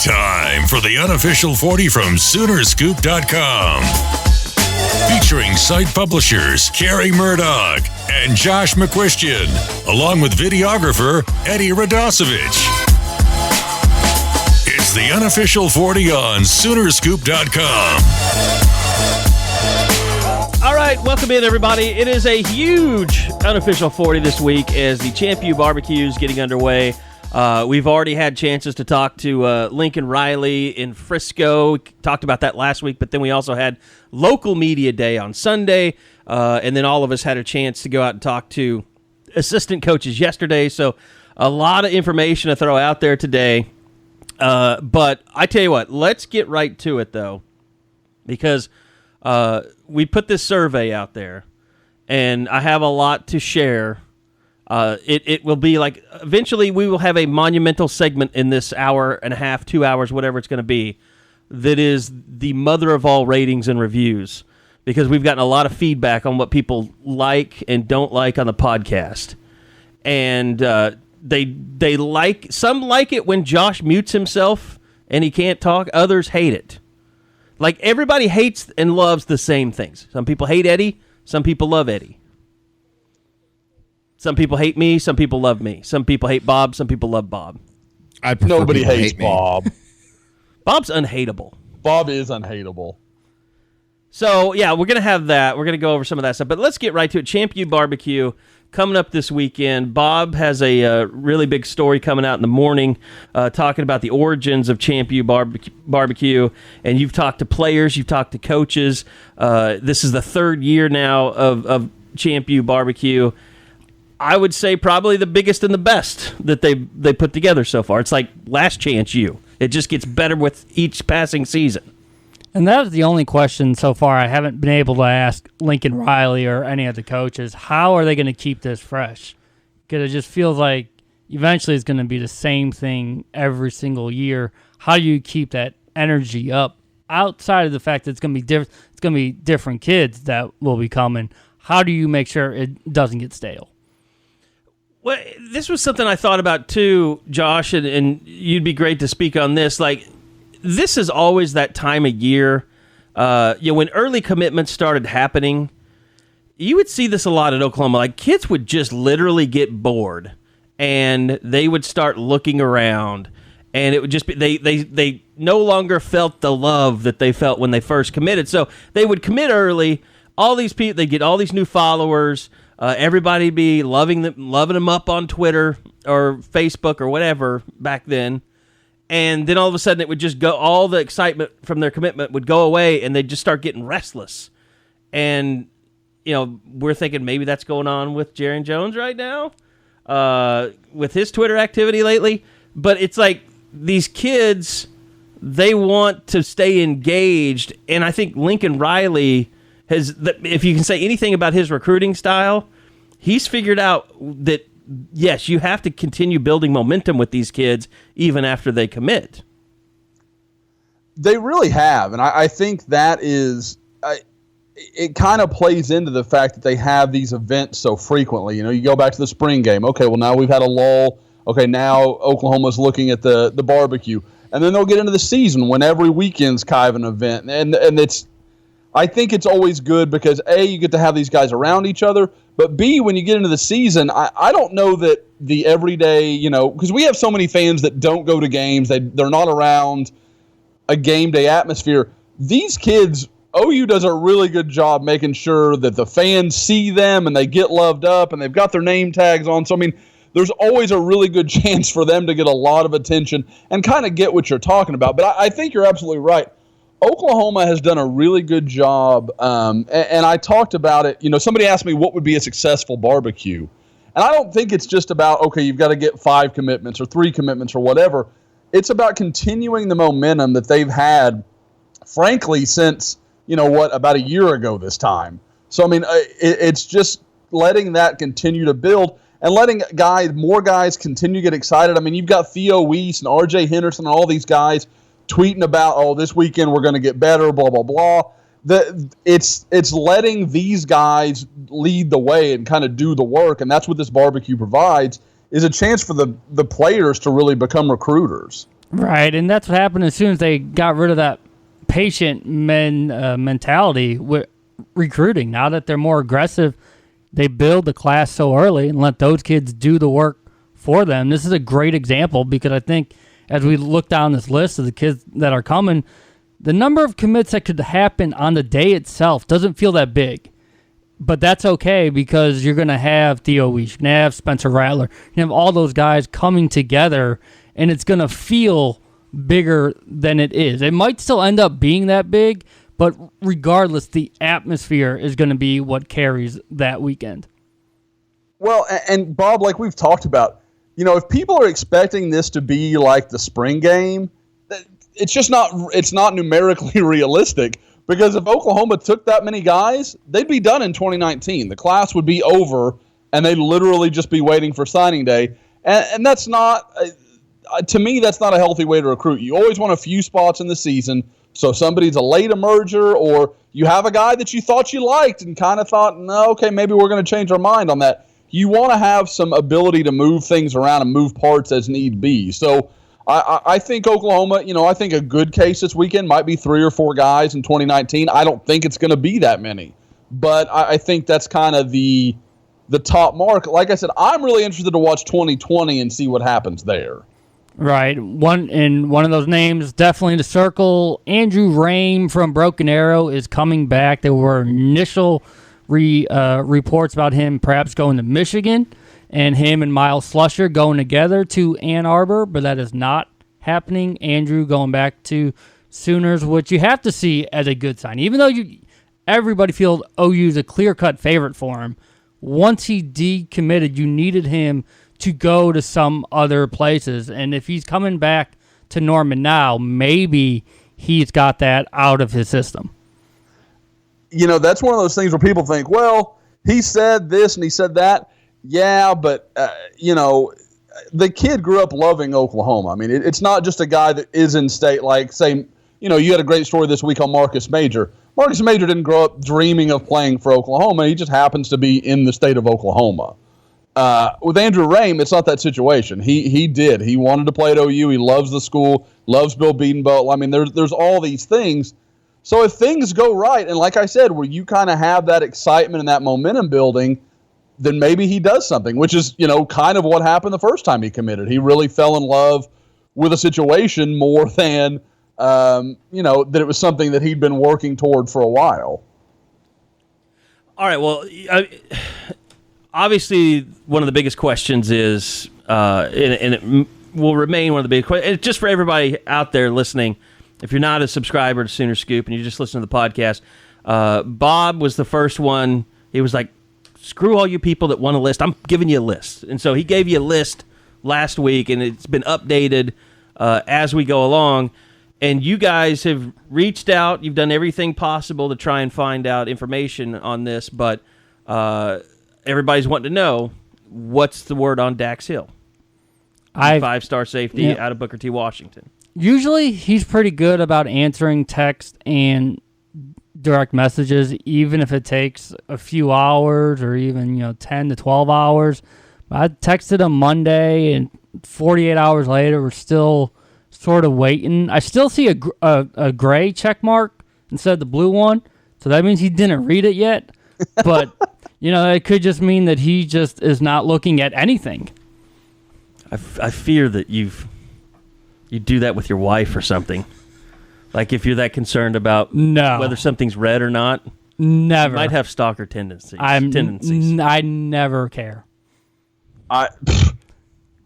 Time for the Unofficial 40 from Soonerscoop.com. Featuring site publishers Carey Murdoch and Josh McCuistion, along with videographer Eddie Radosevich. It's the Unofficial 40 on Soonerscoop.com. All right, welcome in, everybody. It is a huge Unofficial 40 this week as the ChampUBBQ is getting underway. We've already had chances to talk to Lincoln Riley in Frisco. We talked about that last week, but then we also had local media day on Sunday, and then all of us had a chance to go out and talk to assistant coaches yesterday. So a lot of information to throw out there today. But I tell you what, let's get right to it, though, because we put this survey out there, and I have a lot to share. It will be like, eventually we will have a monumental segment in this hour and a half, 2 hours, whatever it's going to be, that is the mother of all ratings and reviews, because we've gotten a lot of feedback on what people like and don't like on the podcast. And they like, some like it when Josh mutes himself and he can't talk. Others hate it. Like, everybody hates and loves the same things. Some people hate Eddie. Some people love Eddie. Some people hate me. Some people love me. Some people hate Bob. Some people love Bob. Nobody hates Bob. Bob's unhateable. Bob is unhateable. So, yeah, we're going to have that. We're going to go over some of that stuff. But let's get right to it. ChampUBBQ coming up this weekend. Bob has a really big story coming out in the morning talking about the origins of ChampUBBQ. And you've talked to players. You've talked to coaches. This is the third year now of ChampUBBQ. I would say probably the biggest and the best that they put together so far. It's like Last Chance U. It just gets better with each passing season. And that was the only question so far I haven't been able to ask Lincoln Riley or any of the coaches. How are they going to keep this fresh? Because it just feels like eventually it's going to be the same thing every single year. How do you keep that energy up outside of the fact that it's going to be different? It's going to be different kids that will be coming. How do you make sure it doesn't get stale? Well, this was something I thought about too, Josh, and you'd be great to speak on this. Like, this is always that time of year. When early commitments started happening, you would see this a lot at Oklahoma. Like, kids would just literally get bored, and they would start looking around, and it would just be they no longer felt the love that they felt when they first committed. So they would commit early. All these people, they get all these new followers. Everybody be loving them up on Twitter or Facebook or whatever back then. And then all of a sudden it would just go, all the excitement from their commitment would go away, and they'd just start getting restless. And, we're thinking maybe that's going on with Jaron Jones right now, with his Twitter activity lately. But it's like these kids, they want to stay engaged. And I think Lincoln Riley has, if you can say anything about his recruiting style, he's figured out that, yes, you have to continue building momentum with these kids even after they commit. They really have, and I think that is it kind of plays into the fact that they have these events so frequently. You go back to the spring game. Okay, well, now we've had a lull. Okay, now Oklahoma's looking at the barbecue. And then they'll get into the season when every weekend's kind of an event. And it's, I think it's always good because, A, you get to have these guys around each other, but B, when you get into the season, I don't know that the everyday, because we have so many fans that don't go to games, they're not around a game day atmosphere. These kids, OU does a really good job making sure that the fans see them and they get loved up and they've got their name tags on. So, there's always a really good chance for them to get a lot of attention and kind of get what you're talking about. But I think you're absolutely right. Oklahoma has done a really good job, and I talked about it. Somebody asked me what would be a successful barbecue, and I don't think it's just about, okay, you've got to get 5 commitments or 3 commitments or whatever. It's about continuing the momentum that they've had, frankly, since, about a year ago this time. So, it's just letting that continue to build and letting more guys continue to get excited. You've got Theo Weiss and R.J. Henderson and all these guys tweeting about, this weekend we're going to get better, blah, blah, blah. It's letting these guys lead the way and kind of do the work, and that's what this barbecue provides, is a chance for the players to really become recruiters. Right, and that's what happened as soon as they got rid of that patient mentality with recruiting. Now that they're more aggressive, they build the class so early and let those kids do the work for them. This is a great example because I think as we look down this list of the kids that are coming, the number of commits that could happen on the day itself doesn't feel that big. But that's okay because you're going to have Theo Weiss, you're going to have Spencer Rattler, you're going to have all those guys coming together, and it's going to feel bigger than it is. It might still end up being that big, but regardless, the atmosphere is going to be what carries that weekend. Well, and Bob, like we've talked about, if people are expecting this to be like the spring game, it's just not numerically realistic. Because if Oklahoma took that many guys, they'd be done in 2019. The class would be over, and they'd literally just be waiting for signing day. And that's not, to me, that's not a healthy way to recruit. You always want a few spots in the season. So somebody's a late emerger, or you have a guy that you thought you liked and kind of thought, no, okay, maybe we're going to change our mind on that. You want to have some ability to move things around and move parts as need be. So I think Oklahoma, I think a good case this weekend might be 3 or 4 guys in 2019. I don't think it's going to be that many. But I think that's kind of the top mark. Like I said, I'm really interested to watch 2020 and see what happens there. Right. One of those names definitely to circle. Andrew Raym from Broken Arrow is coming back. There were initial reports about him perhaps going to Michigan, and him and Miles Slusher going together to Ann Arbor, but that is not happening. Andrew going back to Sooners, which you have to see as a good sign. Even though everybody feels OU's a clear-cut favorite for him, once he decommitted, you needed him to go to some other places. And if he's coming back to Norman now, maybe he's got that out of his system. That's one of those things where people think, well, he said this and he said that. Yeah, but, the kid grew up loving Oklahoma. I mean, it's not just a guy that is in state, like, say, you had a great story this week on Marcus Major. Marcus Major didn't grow up dreaming of playing for Oklahoma. He just happens to be in the state of Oklahoma. With Andrew Raym, it's not that situation. He did. He wanted to play at OU. He loves the school, loves Bill Bedenbaugh. I mean, there's all these things. So if things go right, and like I said, where you kind of have that excitement and that momentum building, then maybe he does something, which is, kind of what happened the first time he committed. He really fell in love with a situation more than, that it was something that he'd been working toward for a while. All right, well, obviously one of the biggest questions is, and it will remain one of the big questions, just for everybody out there listening, if you're not a subscriber to Sooner Scoop and you just listen to the podcast, Bob was the first one. He was like, screw all you people that want a list. I'm giving you a list. And so he gave you a list last week, and it's been updated as we go along. And you guys have reached out. You've done everything possible to try and find out information on this, but everybody's wanting to know, what's the word on Dax Hill? 5-star safety out of Booker T. Washington. Usually he's pretty good about answering text and direct messages, even if it takes a few hours or even 10 to 12 hours. I texted him Monday, and 48 hours later, we're still sort of waiting. I still see a gray check mark instead of the blue one, so that means he didn't read it yet. But it could just mean that he just is not looking at anything. I fear that you do that with your wife or something. Like, if you're that concerned about whether something's read or not, never. You might have stalker tendencies. I never care. I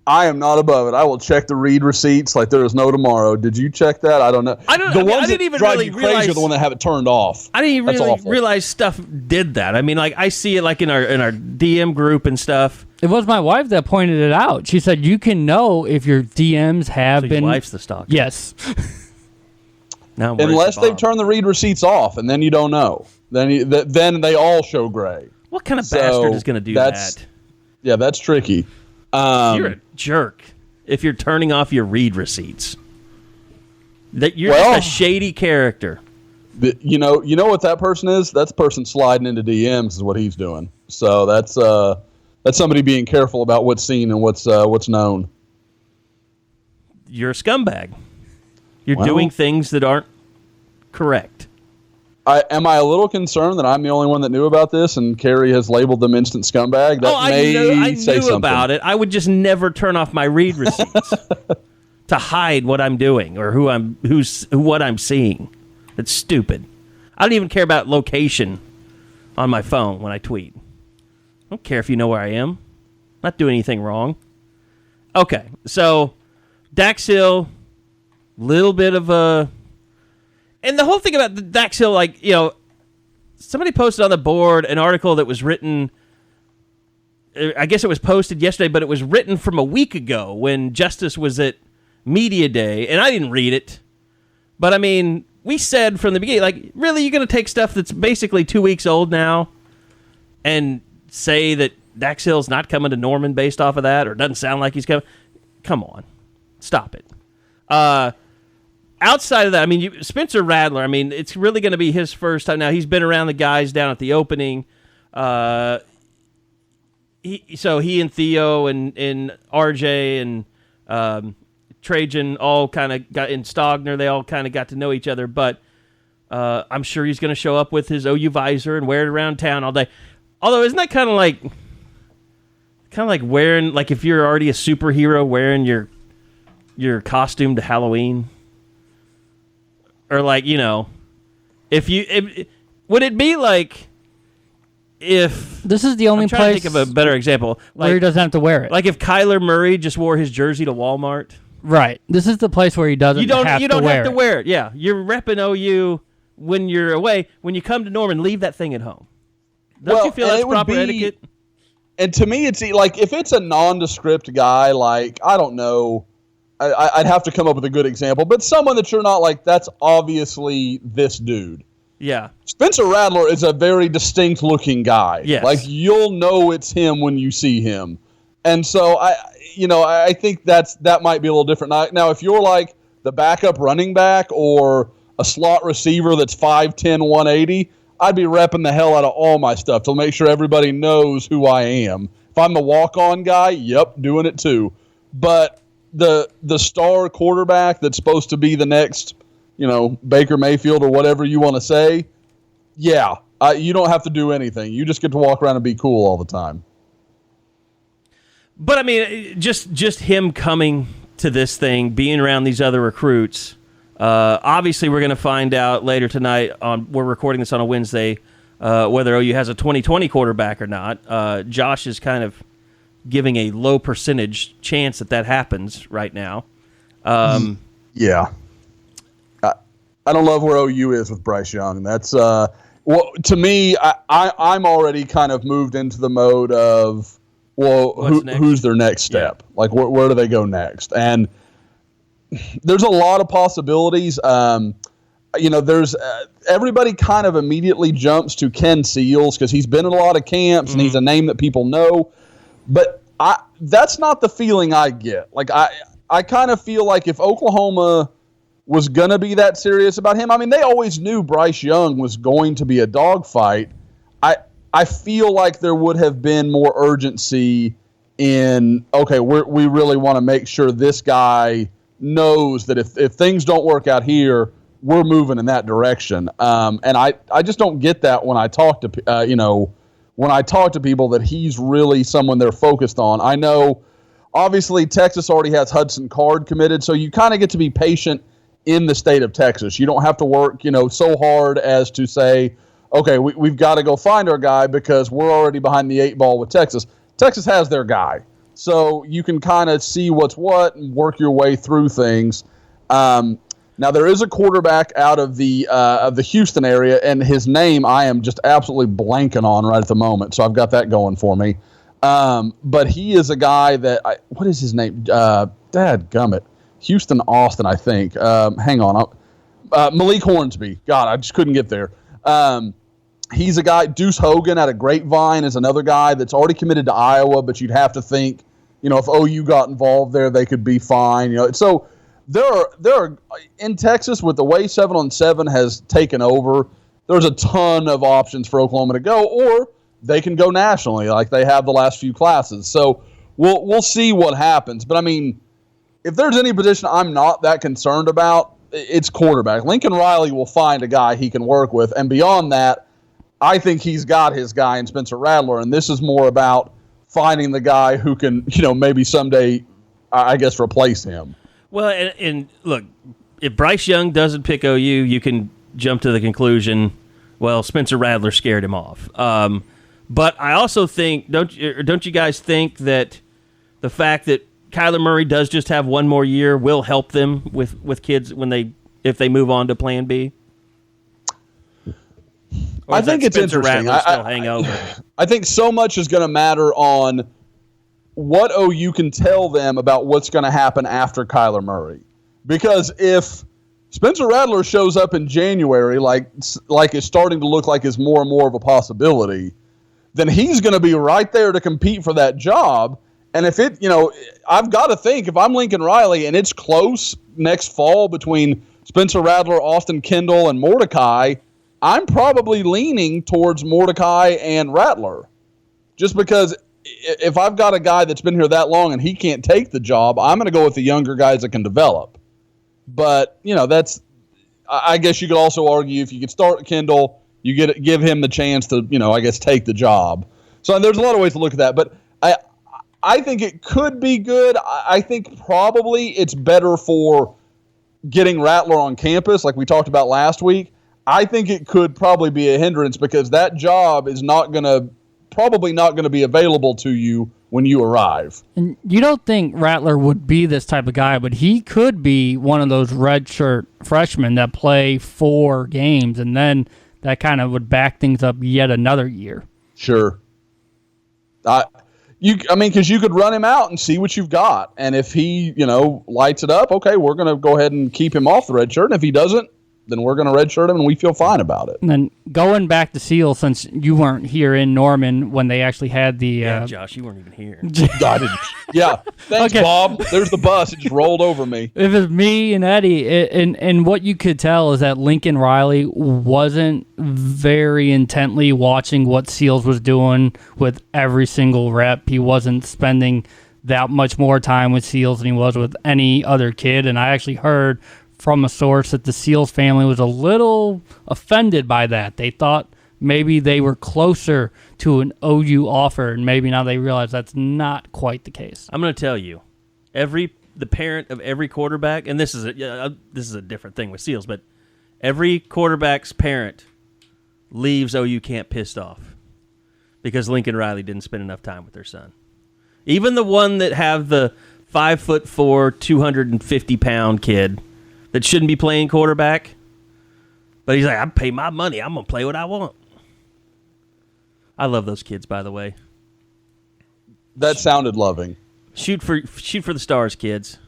am not above it. I will check the read receipts like there is no tomorrow. Did you check that? I don't know. I didn't even really realize are the one that have it turned off. I didn't even really realize stuff did that. I mean, like, I see it like in our DM group and stuff. It was my wife that pointed it out. She said you can know if your DMs have been. Your wife's the stalker. Yes. Now unless they've turned the read receipts off, and then you don't know. Then they all show gray. What kind of bastard is going to do that? Yeah, that's tricky. You're a jerk if you're turning off your read receipts. You're just a shady character. You know what that person is? That's the person sliding into DMs is what he's doing. So that's somebody being careful about what's seen and what's known. you're a scumbag. You're doing things that aren't correct. Am I a little concerned that I'm the only one that knew about this and Carey has labeled them instant scumbag? That I knew about it. I would just never turn off my read receipts to hide what I'm doing or what I'm seeing. It's stupid. I don't even care about location on my phone when I tweet. I don't care if you know where I am. I'm not doing anything wrong. Okay, so Dax Hill, little bit of a... And the whole thing about the Dax Hill, somebody posted on the board an article that was written, I guess it was posted yesterday, but it was written from a week ago when Justice was at Media Day, and I didn't read it. But, I mean, we said from the beginning, really, you're going to take stuff that's basically 2 weeks old now and say that Dax Hill's not coming to Norman based off of that, or doesn't sound like he's coming? Come on. Stop it. Outside of that, Spencer Rattler, it's really going to be his first time. Now, he's been around the guys down at the opening. He and Theo and RJ and Trajan all kind of got, in Stogner, they all kind of got to know each other. But I'm sure he's going to show up with his OU visor and wear it around town all day. Although, isn't that kind of like wearing, if you're already a superhero wearing your costume to Halloween? Or would it be like if... This is the only I'm trying place... to think of a better example. Where he doesn't have to wear it. Like if Kyler Murray just wore his jersey to Walmart. Right. This is the place where he doesn't have to wear it. You don't have to wear it. Yeah. You're repping OU when you're away. When you come to Norman, leave that thing at home. Don't you feel that's proper etiquette? And to me, it's if it's a nondescript guy, I don't know... I'd have to come up with a good example, but someone that you're not that's obviously this dude. Yeah. Spencer Rattler is a very distinct-looking guy. Yes. You'll know it's him when you see him. And so, I think that might be a little different. Now, if you're the backup running back or a slot receiver that's 5'10", 180, I'd be repping the hell out of all my stuff to make sure everybody knows who I am. If I'm the walk-on guy, yep, doing it too. But... The star quarterback that's supposed to be the next, Baker Mayfield or whatever you want to say, you don't have to do anything. You just get to walk around and be cool all the time. But, just him coming to this thing, being around these other recruits, obviously we're going to find out later tonight, we're recording this on a Wednesday, whether OU has a 2020 quarterback or not. Josh is kind of giving a low percentage chance that happens right now. Yeah. I don't love where OU is with Bryce Young. That's to me, I'm already kind of moved into the mode of, who's their next step? Yeah. Where do they go next? And there's a lot of possibilities. There's everybody kind of immediately jumps to Ken Seals because he's been in a lot of camps and he's a name that people know. But that's not the feeling I get. I kind of feel like if Oklahoma was going to be that serious about him, they always knew Bryce Young was going to be a dogfight. I feel like there would have been more urgency in, we really want to make sure this guy knows that if things don't work out here, we're moving in that direction. And I just don't get that when I talk to, when I talk to people that he's really someone they're focused on. I know, obviously, Texas already has Hudson Card committed, so you kind of get to be patient in the state of Texas. You don't have to work, so hard as to say, okay, we've got to go find our guy because we're already behind the 8 ball with Texas. Texas has their guy. So you can kind of see what's what and work your way through things. Now, there is a quarterback out of the Houston area, and his name I am just absolutely blanking on right at the moment, so I've got that going for me. But he is a guy that what is his name? Dadgummit. Houston Austin, I think. Hang on. Malik Hornsby. God, I just couldn't get there. He's a guy. Deuce Hogan out of Grapevine is another guy that's already committed to Iowa, but you'd have to think, if OU got involved there, they could be fine. So there are in Texas, with the way 7-on-7 has taken over, there's a ton of options for Oklahoma to go, or they can go nationally like they have the last few classes. So we'll see what happens. But if there's any position I'm not that concerned about, it's quarterback. Lincoln Riley will find a guy he can work with. And beyond that, I think he's got his guy in Spencer Rattler. And this is more about finding the guy who can, maybe someday, I guess, replace him. Well, and look, if Bryce Young doesn't pick OU, you can jump to the conclusion, well, Spencer Rattler scared him off. But I also think, don't you guys think that the fact that Kyler Murray does just have one more year will help them with kids if they move on to Plan B? I think it's interesting. I think so much is going to matter on what OU can tell them about what's going to happen after Kyler Murray. Because if Spencer Rattler shows up in January, like it's starting to look like is more and more of a possibility, then he's going to be right there to compete for that job. And if I've got to think, if I'm Lincoln Riley and it's close next fall between Spencer Rattler, Austin Kendall, and Mordecai, I'm probably leaning towards Mordecai and Rattler. Just because if I've got a guy that's been here that long and he can't take the job, I'm going to go with the younger guys that can develop. But, I guess you could also argue if you could start Kendall, you give him the chance to, take the job. So there's a lot of ways to look at that. But I think it could be good. I think probably it's better for getting Rattler on campus, like we talked about last week. I think it could probably be a hindrance because that job is probably not going to be available to you when you arrive. And you don't think Rattler would be this type of guy, but he could be one of those redshirt freshmen that play 4 games, and then that kind of would back things up yet another year. Sure. Because you could run him out and see what you've got. And if he, lights it up, okay, we're going to go ahead and keep him off the red shirt. And if he doesn't, then we're going to redshirt him, and we feel fine about it. And then going back to Seal, since you weren't here in Norman when they actually had the... Yeah, Josh, you weren't even here. I didn't. Yeah, thanks, okay. Bob. There's the bus. It just rolled over me. It was me and Eddie, and what you could tell is that Lincoln Riley wasn't very intently watching what Seals was doing with every single rep. He wasn't spending that much more time with Seals than he was with any other kid, and I actually heard from a source that the Seals family was a little offended by that. They thought maybe they were closer to an OU offer, and maybe now they realize that's not quite the case. I'm going to tell you, the parent of every quarterback, and this is a different thing with Seals, but every quarterback's parent leaves OU camp pissed off because Lincoln Riley didn't spend enough time with their son. Even the one that have the 5'4", 250-pound kid that shouldn't be playing quarterback, but he's like, I pay my money. I'm going to play what I want. I love those kids, by the way. That sounded loving. Shoot for the stars, kids.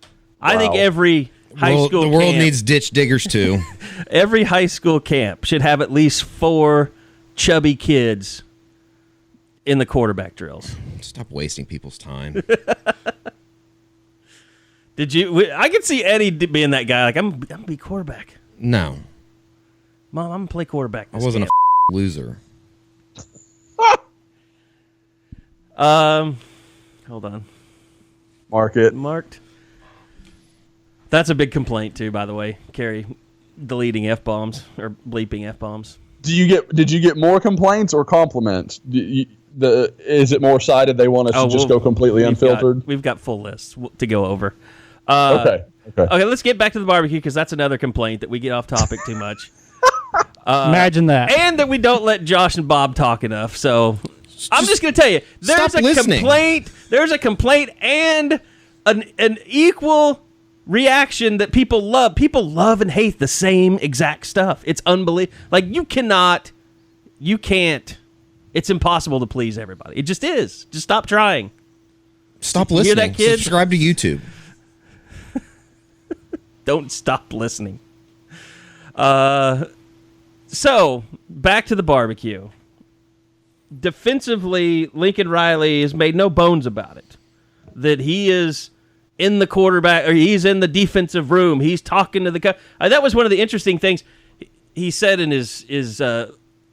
Wow. I think every high school the world camp, needs ditch diggers too. Every high school camp should have at least 4 chubby kids in the quarterback drills. Stop wasting people's time. I could see Eddie being that guy. Like, I'm going to be quarterback. No. Mom, I'm going to play quarterback. I wasn't a loser. Hold on. Marked. That's a big complaint, too, by the way. Carey deleting F-bombs or bleeping F-bombs. Did you get more complaints or compliments? Is it more sided they want us to just go completely unfiltered? We've got full lists to go over. Okay, let's get back to the barbecue because that's another complaint that we get off topic too much. Imagine that. And that we don't let Josh and Bob talk enough. So I'm just going to tell you, there's a complaint and an equal reaction that people love. People love and hate the same exact stuff. It's unbelievable. Like, you can't. It's impossible to please everybody. It just is. Just stop trying. Stop listening. Hear that, kid? Subscribe to YouTube. Don't stop listening. So, back to the barbecue. Defensively, Lincoln Riley has made no bones about it. That he is in the quarterback, or he's in the defensive room. He's talking to the that was one of the interesting things he said in his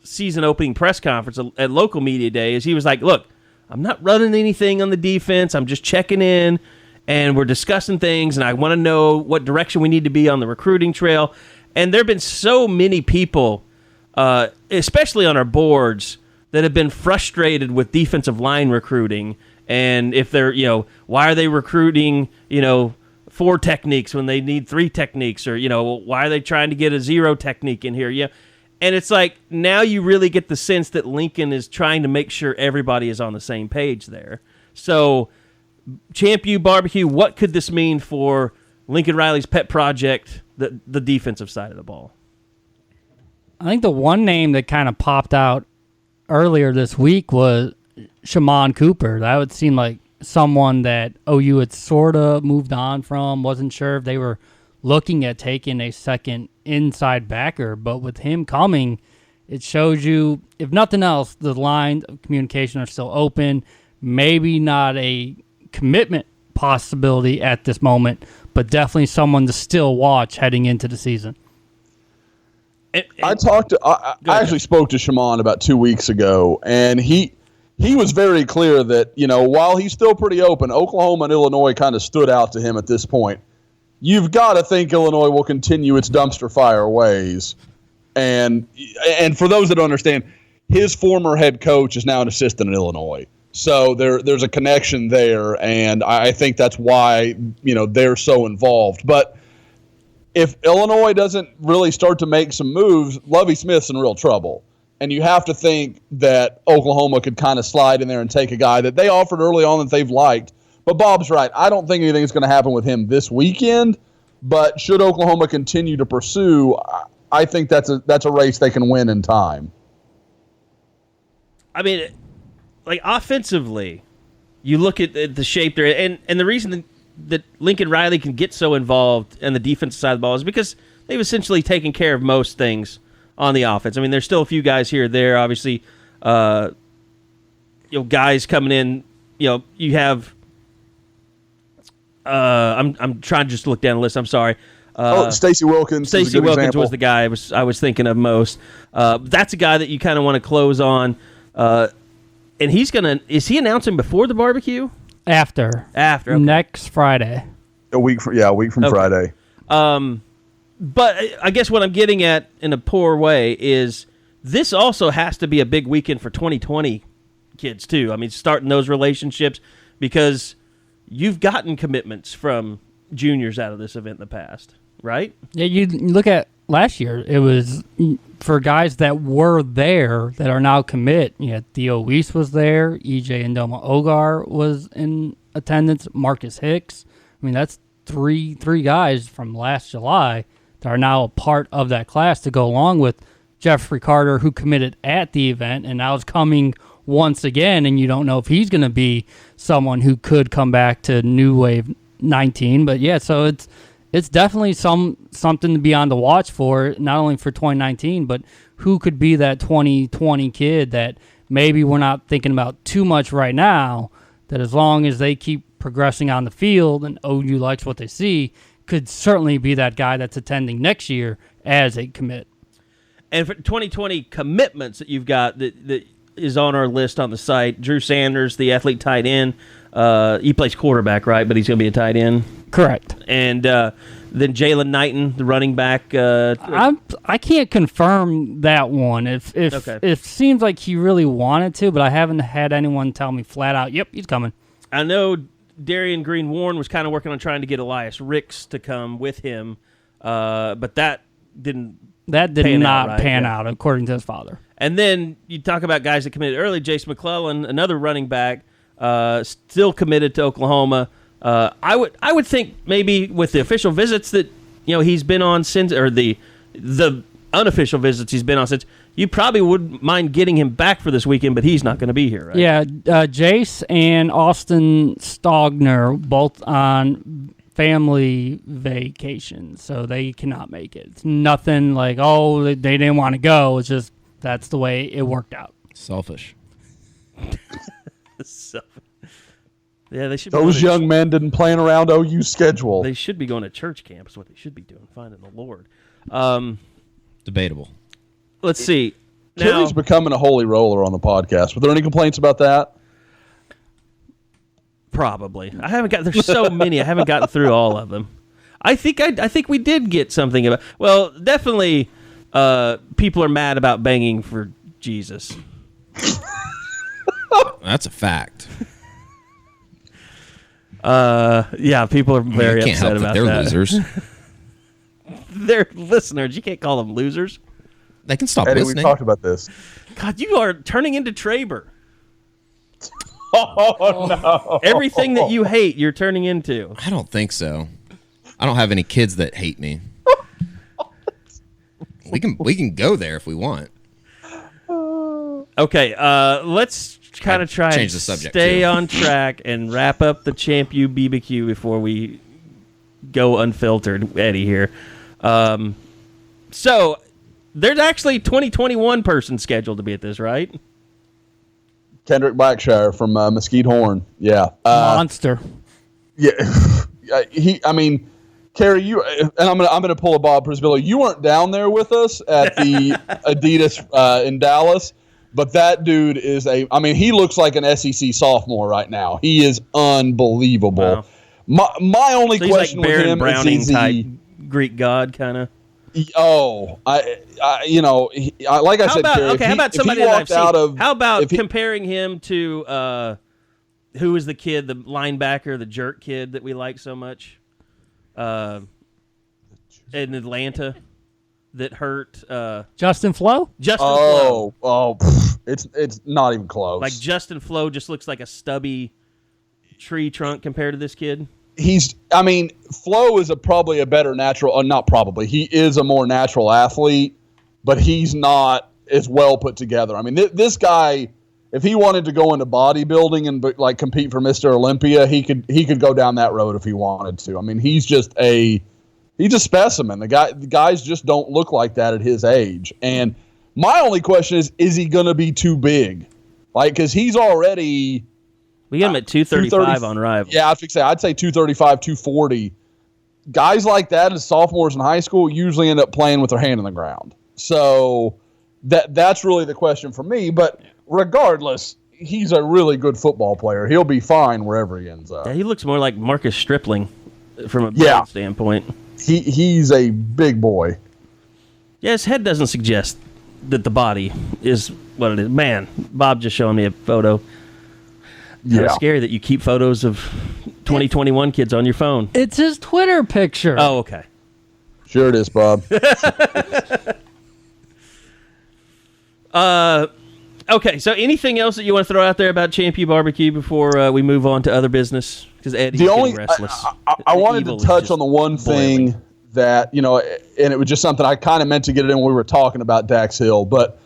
season opening press conference at local media day. Is he was like, look, I'm not running anything on the defense. I'm just checking in. and we're discussing things, and I want to know what direction we need to be on the recruiting trail. And there have been so many people, especially on our boards, that have been frustrated with defensive line recruiting. And if they're, why are they recruiting, 4 techniques when they need 3 techniques? Or, why are they trying to get a 0 technique in here? Yeah. And it's like, now you really get the sense that Lincoln is trying to make sure everybody is on the same page there. So, ChampUBBQ, what could this mean for Lincoln Riley's pet project, the defensive side of the ball? I think the one name that kind of popped out earlier this week was Shimon Cooper. That would seem like someone that OU had sort of moved on from, wasn't sure if they were looking at taking a second inside backer. But with him coming, it shows you, if nothing else, the lines of communication are still open. Maybe not a commitment possibility at this moment, but definitely someone to still watch heading into the season. I actually spoke to Shimon about 2 weeks ago, and he was very clear that, while he's still pretty open, Oklahoma and Illinois kind of stood out to him at this point. You've got to think Illinois will continue its dumpster fire ways. And for those that don't understand, his former head coach is now an assistant in Illinois. So there's a connection there, and I think that's why, they're so involved. But if Illinois doesn't really start to make some moves, Lovie Smith's in real trouble. And you have to think that Oklahoma could kind of slide in there and take a guy that they offered early on that they've liked. But Bob's right. I don't think anything's going to happen with him this weekend. But should Oklahoma continue to pursue, I think that's a race they can win in time. I mean, like, offensively, you look at the shape there, and the reason that Lincoln Riley can get so involved in the defensive side of the ball is because they've essentially taken care of most things on the offense. I mean, there's still a few guys here or there, obviously, guys coming in. You have. I'm trying to just look down the list. I'm sorry. Stacey Wilkins. Stacey Wilkins was the guy I was thinking of most. That's a guy that you kind of want to close on. And is he announcing before the barbecue? After. Okay. Next Friday. A week from Okay. Friday. But I guess what I'm getting at in a poor way is this also has to be a big weekend for 2020 kids too. I mean, starting those relationships, because you've gotten commitments from juniors out of this event in the past, right? Yeah, you look at last year, it was for guys that were there that are now commit. Theo Weiss was there, EJ Ndoma Ogar was in attendance, Marcus Hicks. I mean, that's three guys from last July that are now a part of that class to go along with Jeffrey Carter, who committed at the event and now is coming once again, and you don't know if he's going to be someone who could come back to New Wave 19. But yeah, so it's definitely something to be on the watch for, not only for 2019, but who could be that 2020 kid that maybe we're not thinking about too much right now, that as long as they keep progressing on the field and OU likes what they see, could certainly be that guy that's attending next year as a commit. And for 2020 commitments that you've got that is on our list on the site, Drew Sanders, the athlete tight end. He plays quarterback, right? But he's going to be a tight end. Correct. And then Jalen Knighton, the running back. I can't confirm that one. It seems like he really wanted to, but I haven't had anyone tell me flat out, yep, he's coming. I know Darian Green Warren was kind of working on trying to get Elias Ricks to come with him, but that did not pan out, according to his father. And then you talk about guys that committed early. Jase McClellan, another running back, still committed to Oklahoma. I would think maybe with the official visits that he's been on since, or the unofficial visits he's been on since, you probably wouldn't mind getting him back for this weekend, but he's not going to be here, right? Yeah, Jase and Austin Stogner both on family vacation, so they cannot make it. It's nothing like, they didn't want to go. It's just that's the way it worked out. Selfish. Yeah, they should. Those young men didn't plan around OU's schedule. They should be going to church camp. Is what they should be doing, finding the Lord. Debatable. Let's see. Kerry's becoming a holy roller on the podcast. Were there any complaints about that? Probably. I haven't got. There's so many. I haven't gotten through all of them. I think we did get something about. Well, definitely, people are mad about banging for Jesus. That's a fact. Yeah, people are very you can't upset help about that. They're that. losers. They're listeners. You can't call them losers. They can stop Eddie, we listening. talked about this. God, you are turning into Traber. Oh, no. Everything that you hate, you're turning into. I don't think so. I don't have any kids that hate me. We can go there if we want. Okay, let's kind of try change and the subject, stay too. on track and wrap up the ChampUBBQ before we go unfiltered, Eddie, here. So, there's actually 2021 person scheduled to be at this, right? Kendrick Blackshire from Mesquite Horn. Yeah. Monster. Yeah. Kerry, you and I'm gonna pull a Bob Prisbillo. You weren't down there with us at the Adidas in Dallas, but that dude is he looks like an SEC sophomore right now. He is unbelievable. Wow. My only So he's question like with Baron him Browning is type Greek god kind of. like I said, Kerry, how about somebody that I've seen? How about he, comparing him to who was the kid, the linebacker, the jerk kid that we like so much in Atlanta that hurt Justin Flo? Justin Flo. It's not even close. Like Justin Flo just looks like a stubby tree trunk compared to this kid. Flo is probably a better natural, not probably, he is a more natural athlete, but he's not as well put together. This guy, if he wanted to go into bodybuilding and compete for Mr. Olympia, he could go down that road if he wanted to. He's a specimen. The guys just don't look like that at his age. And my only question is he going to be too big? Because he's already... We get him at 235 on Rivals. Yeah, I'd say 235, 240. Guys like that as sophomores in high school usually end up playing with their hand on the ground. So that's really the question for me. But regardless, he's a really good football player. He'll be fine wherever he ends up. Yeah, he looks more like Marcus Stripling from a build standpoint. He's a big boy. Yeah, his head doesn't suggest that the body is what it is. Man, Bob just showing me a photo. Yeah. It's scary that you keep photos of 2021 kids on your phone. It's his Twitter picture. Oh, okay. Sure it is, Bob. Okay, so anything else that you want to throw out there about ChampUBBQ before we move on to other business? Because Eddie's getting restless. I wanted to touch on the one thing that, and it was just something I kind of meant to get it in when we were talking about Dax Hill, but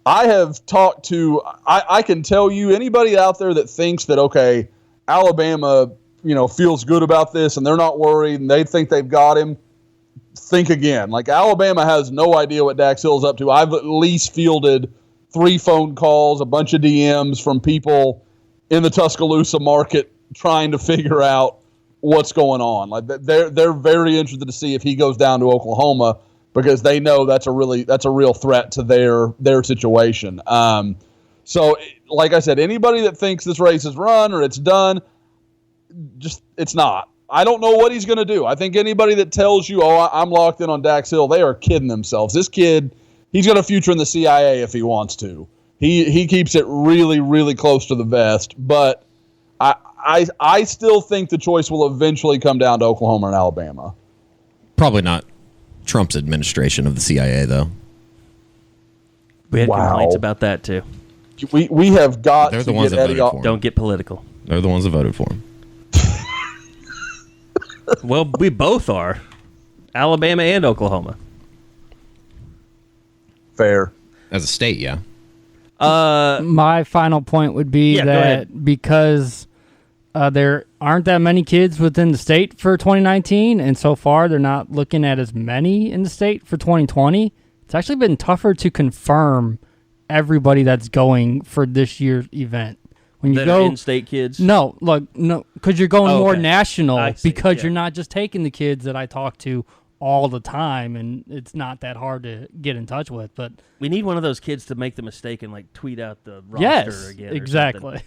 I have talked to, I can tell you, anybody out there that thinks that, okay, Alabama, feels good about this and they're not worried and they think they've got him, think again. Alabama has no idea what Dax Hill's up to. I've at least fielded 3 phone calls, a bunch of DMs from people in the Tuscaloosa market trying to figure out what's going on. They're very interested to see if he goes down to Oklahoma, because they know that's a real threat to their situation. So, like I said, anybody that thinks this race is run or it's done, it's not. I don't know what he's going to do. I think anybody that tells you, I'm locked in on Dax Hill, they are kidding themselves. This kid, he's got a future in the CIA if he wants to. He keeps it really, really close to the vest. But I still think the choice will eventually come down to Oklahoma and Alabama. Probably not Trump's administration of the CIA, though. We had complaints about that, too. We have got They're to the ones get that Eddie voted off. for him. Don't get political. They're the ones that voted for him. Well, we both are. Alabama and Oklahoma. Fair. As a state, yeah. My final point would be Yeah, go ahead. that because there aren't that many kids within the state for 2019, and so far they're not looking at as many in the state for 2020, it's actually been tougher to confirm everybody that's going for this year's event. When you That go are in-state kids? No, because you're going more Okay. national, I see, because yeah. you're not just taking the kids that I talk to all the time, and it's not that hard to get in touch with. But We need one of those kids to make the mistake and, tweet out the roster yes, again. exactly.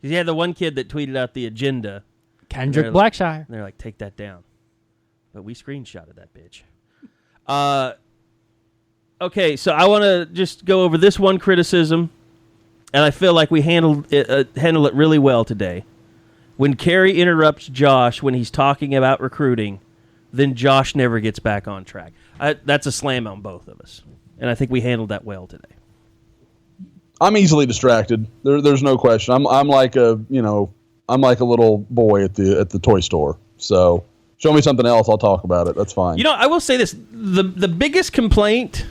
He had the one kid that tweeted out the agenda. Kendrick Blackshire. And they're like, take that down. But we screenshotted that bitch. Okay, so I want to just go over this one criticism, and I feel like we handled it really well today. When Carey interrupts Josh when he's talking about recruiting, then Josh never gets back on track. That's a slam on both of us, and I think we handled that well today. I'm easily distracted. There's no question. I'm like a little boy at the toy store. So show me something else, I'll talk about it. That's fine. I will say this: the biggest complaint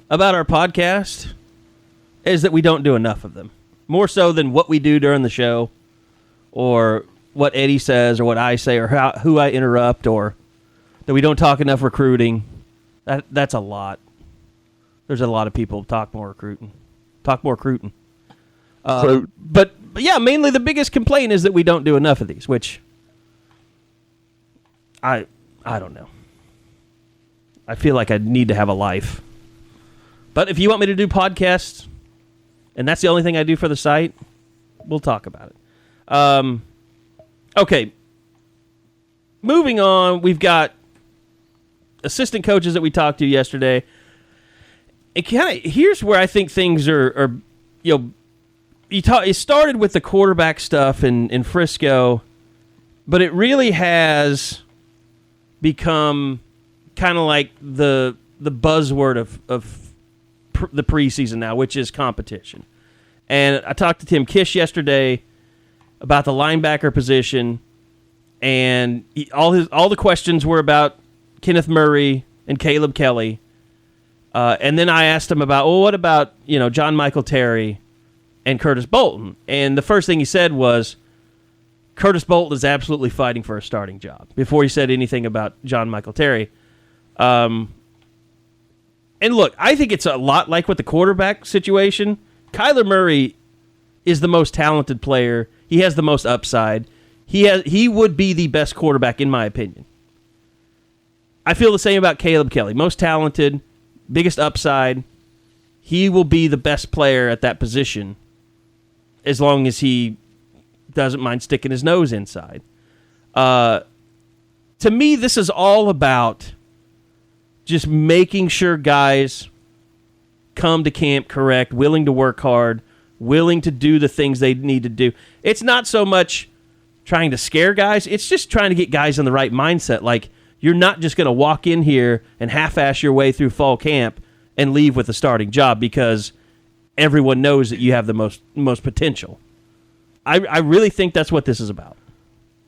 about our podcast is that we don't do enough of them. More so than what we do during the show, or what Eddie says, or what I say, or who I interrupt, or that we don't talk enough recruiting. That's a lot. There's a lot of people talk more recruiting. But yeah, mainly the biggest complaint is that we don't do enough of these, which I don't know. I feel like I need to have a life. But if you want me to do podcasts, and that's the only thing I do for the site, we'll talk about it. Okay. Moving on, we've got assistant coaches that we talked to yesterday. Here's where I think things are it started with the quarterback stuff in Frisco, but it really has become kind of like the buzzword of the preseason now, which is competition. And I talked to Tim Kish yesterday about the linebacker position, and all the questions were about Kenneth Murray and Caleb Kelly. And then I asked him about, what about John Michael Terry and Curtis Bolton? And the first thing he said was, Curtis Bolton is absolutely fighting for a starting job, before he said anything about John Michael Terry. And look, I think it's a lot like with the quarterback situation. Kyler Murray is the most talented player. He has the most upside. He would be the best quarterback, in my opinion. I feel the same about Caleb Kelly. Most talented, biggest upside. He will be the best player at that position as long as he doesn't mind sticking his nose inside. To me, this is all about just making sure guys come to camp correct, willing to work hard, willing to do the things they need to do. It's not so much trying to scare guys. It's just trying to get guys in the right mindset. Like, you're not just going to walk in here and half-ass your way through fall camp and leave with a starting job because everyone knows that you have the most potential. I really think that's what this is about.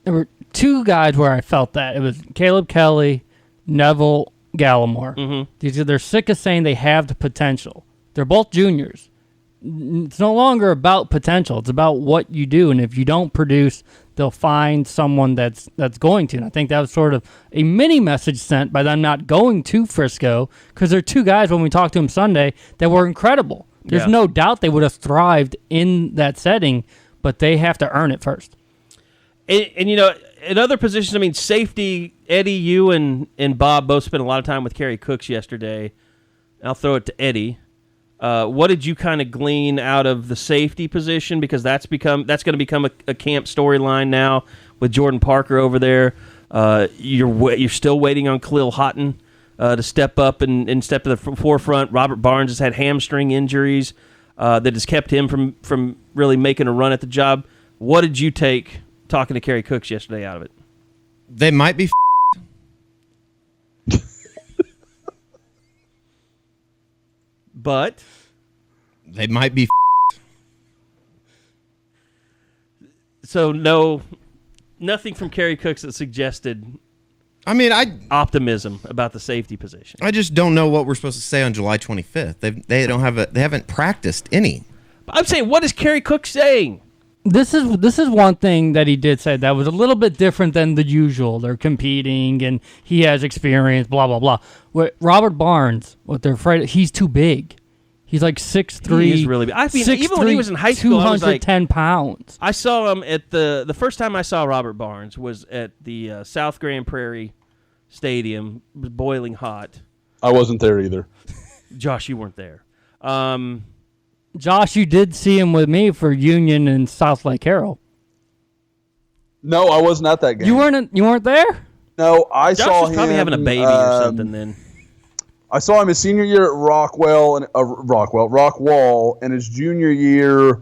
There were two guys where I felt that. It was Caleb Kelly, Neville Gallimore. Mm-hmm. They're sick of saying they have the potential. They're both juniors. It's no longer about potential. It's about what you do, and if you don't produce, they'll find someone that's going to. And I think that was sort of a mini message sent by them not going to Frisco, because there are two guys, when we talked to them Sunday, that were incredible. There's no doubt they would have thrived in that setting, but they have to earn it first. And in other positions, safety, Eddie, you and Bob both spent a lot of time with Kerry Cooks yesterday. I'll throw it to Eddie. What did you kind of glean out of the safety position? Because that's going to become a camp storyline now with Jordan Parker over there. You're still waiting on Khalil Houghton to step up and step to the forefront. Robert Barnes has had hamstring injuries that has kept him from really making a run at the job. What did you take talking to Kerry Cooks yesterday out of it? They might be but they might be so nothing from Kerry Cooks that suggested optimism about the safety position. I just don't know what we're supposed to say on July 25th. They haven't practiced any. I'm saying, what is Kerry Cooks saying? This is one thing that he did say that was a little bit different than the usual. They're competing, and he has experience, blah, blah, blah. Robert Barnes, what they're afraid of, he's too big. He's like 6'3". He is really big. Even when he was in high school, 210 pounds. I saw him at the first time I saw Robert Barnes was at the South Grand Prairie Stadium. It was boiling hot. I wasn't there either. Josh, you weren't there. Josh, you did see him with me for Union and South Lake Carroll. No, I wasn't at that game. You weren't there? No, I Josh saw was him. probably having a baby or something then. I saw him his senior year at Rockwall, and his junior year,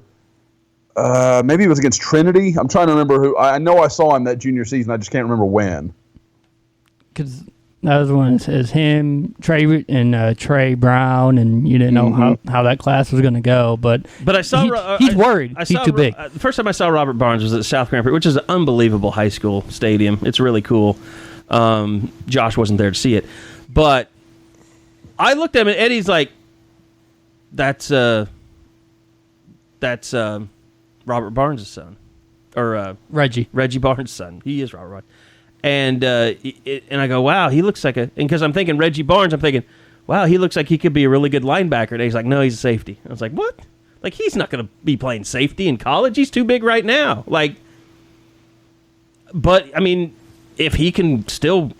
maybe it was against Trinity. I'm trying to remember who. I know I saw him that junior season. I just can't remember when. Because that was when it says him, Trey, and Trey Brown, and you didn't know how that class was going to go. But I saw he's worried. He's too big. The first time I saw Robert Barnes was at South Grand Prix, which is an unbelievable high school stadium. It's really cool. Josh wasn't there to see it, but I looked at him, and Eddie's like, "That's Robert Barnes' son, or Reggie Barnes' son. He is Robert Barnes." And and I go, "Wow, he looks like a." And because I'm thinking Reggie Barnes, I'm thinking, "Wow, he looks like he could be a really good linebacker." And he's like, "No, he's a safety." I was like, "What? Like he's not going to be playing safety in college. He's too big right now." Like, but I mean, if he can still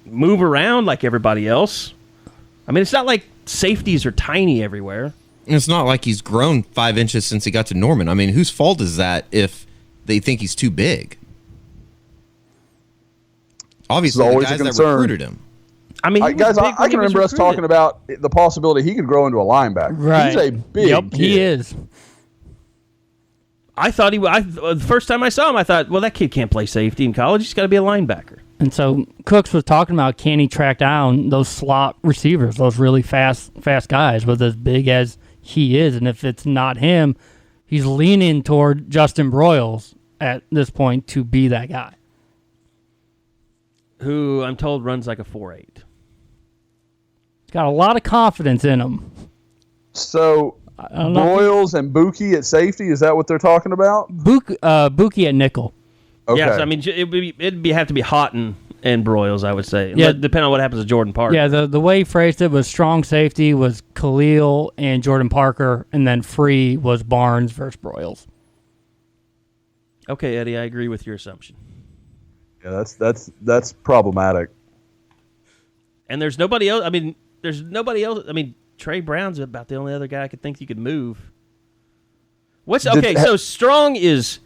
move around like everybody else. I mean, it's not like safeties are tiny everywhere. And it's not like he's grown 5 inches since he got to Norman. I mean, whose fault is that if they think he's too big? Obviously, the guys that recruited him. I mean, guys, I can remember us talking about the possibility he could grow into a linebacker. Right. He's a big kid. He is. I thought the first time I saw him, I thought, well, that kid can't play safety in college. He's got to be a linebacker. And so Cooks was talking about, can he track down those slot receivers, those really fast guys with as big as he is? And if it's not him, he's leaning toward Justin Broyles at this point to be that guy. Who I'm told runs like a 4.8. He's got a lot of confidence in him. So Broyles and Buki at safety, is that what they're talking about? Buki at nickel. Okay. Yes, I mean it'd have to be Houghton and Broyles, I would say. Yeah, depending on what happens to Jordan Parker. Yeah, the way he phrased it was strong safety was Khalil and Jordan Parker, and then free was Barnes versus Broyles. Okay, Eddie, I agree with your assumption. Yeah, that's problematic. And there's nobody else. I mean, Trey Brown's about the only other guy I could think you could move. So strong is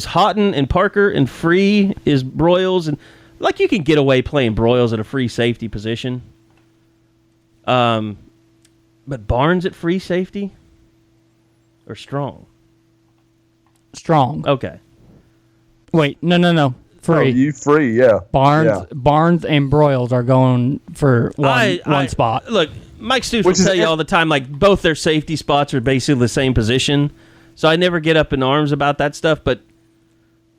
Houghton and Parker, and free is Broyles, and like you can get away playing Broyles at a free safety position. But Barnes at free safety or strong? Strong. Okay. Wait, no. Free. Oh, you free, yeah. Barnes and Broyles are going for one spot. Look, Mike Stoops will tell you all the time, like both their safety spots are basically the same position. So I never get up in arms about that stuff. But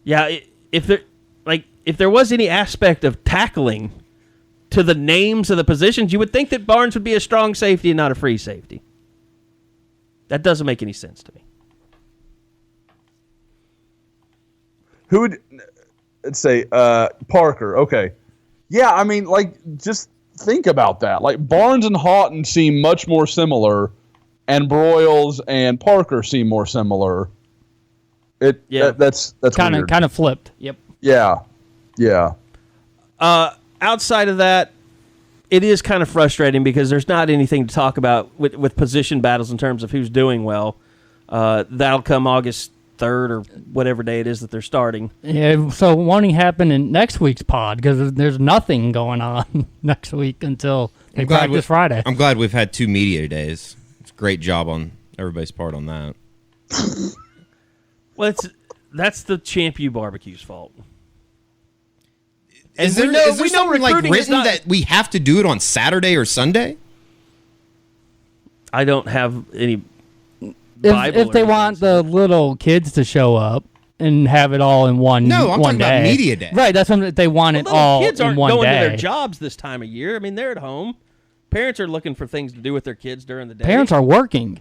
yeah, if there was any aspect of tackling to the names of the positions, you would think that Barnes would be a strong safety and not a free safety. That doesn't make any sense to me. Who would... Let's say Parker. Okay. Yeah, I mean, like, just think about that. Like, Barnes and Houghton seem much more similar, and Broyles and Parker seem more similar. That's kind of flipped. Yep. Yeah. Outside of that, it is kind of frustrating because there's not anything to talk about with position battles in terms of who's doing well. That'll come August 3rd or whatever day it is that they're starting. Yeah, so won't happen in next week's pod because there's nothing going on next week until they practice Friday. I'm glad we've had 2 media days. It's a great job on everybody's part on that. Well, that's the ChampUBBQ's fault. Is there something like written that we have to do it on Saturday or Sunday? I don't have any Bible if they want the little kids to show up and have it all in one No, I'm talking about media day. Right, that's something they want it all kids aren't in one going day. to their jobs this time of year. I mean, they're at home. Parents are looking for things to do with their kids during the day. Parents are working.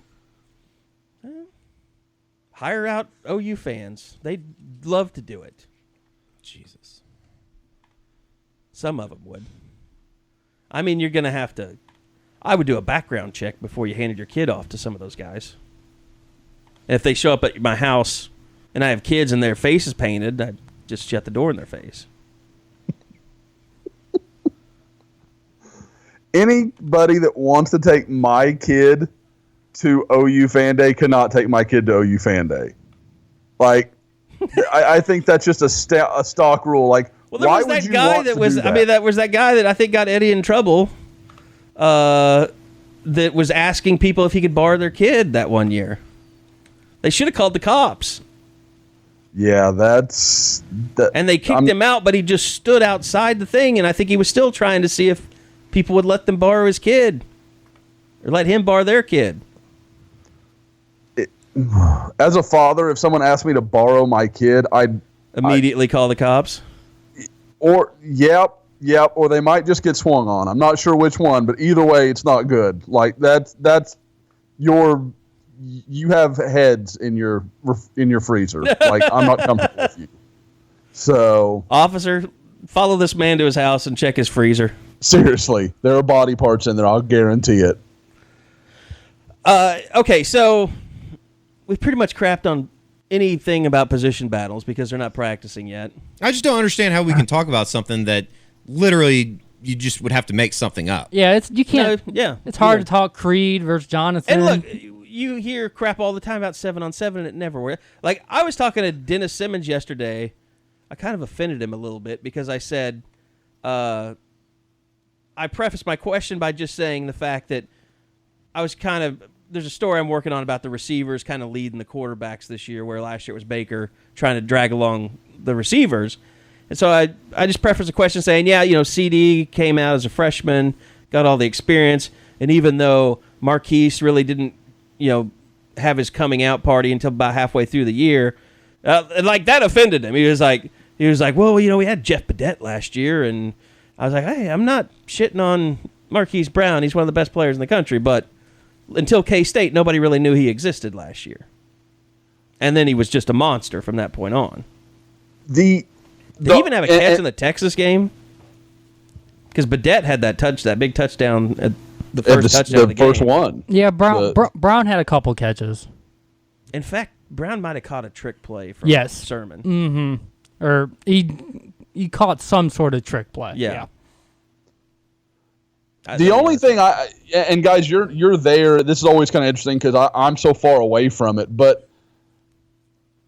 Hire out OU fans. They'd love to do it. Jesus. Some of them would. I mean, you're going to have to... I would do a background check before you handed your kid off to some of those guys. And if they show up at my house and I have kids and their face is painted, I'd just shut the door in their face. Anybody that wants to take my kid to OU Fan Day cannot take my kid to OU Fan Day. Like, I think that's just a stock rule. Like, well, there why was would that you guy want that to was. do that? I mean, that was that guy that I think got Eddie in trouble. That was asking people if he could borrow their kid that one year. They should have called the cops. Yeah, and they kicked him out, but he just stood outside the thing, and I think he was still trying to see if people would let them borrow his kid or let him borrow their kid. As a father, if someone asked me to borrow my kid, I'd immediately call the cops. Or yep, or they might just get swung on. I'm not sure which one, but either way, it's not good. Like that's you have heads in your freezer. Like, I'm not comfortable with you. So, officer, follow this man to his house and check his freezer. Seriously, there are body parts in there. I'll guarantee it. Okay, so we've pretty much crapped on anything about position battles because they're not practicing yet. I just don't understand how we can talk about something that literally you just would have to make something up. Yeah, you can't. No, yeah, it's hard to talk Creed versus Jonathan. And look, you hear crap all the time about 7-on-7, and it never works. Like, I was talking to Dennis Simmons yesterday. I kind of offended him a little bit because I said, I prefaced my question by just saying the fact that I was there's a story I'm working on about the receivers kind of leading the quarterbacks this year, where last year it was Baker trying to drag along the receivers. And so I just prefaced the question saying, yeah, CD came out as a freshman, got all the experience, and even though Marquise really didn't, have his coming out party until about halfway through the year, like, that offended him. He was like, well, we had Jeff Badette last year, and I was like, hey, I'm not shitting on Marquise Brown. He's one of the best players in the country, but until K-State, nobody really knew he existed last year. And then he was just a monster from that point on. Did he even have a catch in the Texas game? Because Badette had that big touchdown at the first touchdown of the game. First one. Yeah, Brown had a couple catches. In fact, Brown might have caught a trick play from Sermon. Mm-hmm. Or he caught some sort of trick play. Yeah. The only thing and guys, you're there. This is always kind of interesting because I'm so far away from it, but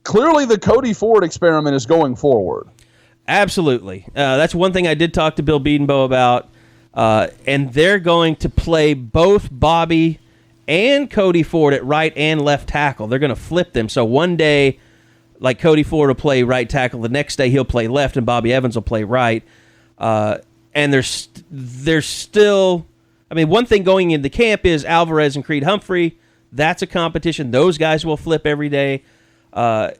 clearly the Cody Ford experiment is going forward. Absolutely. That's one thing I did talk to Bill Bedenbaugh about, and they're going to play both Bobby and Cody Ford at right and left tackle. They're going to flip them. So one day, like, Cody Ford will play right tackle. The next day he'll play left, and Bobby Evans will play right. And there's still, I mean, one thing going into camp is Alvarez and Creed Humphrey. That's a competition. Those guys will flip every day. But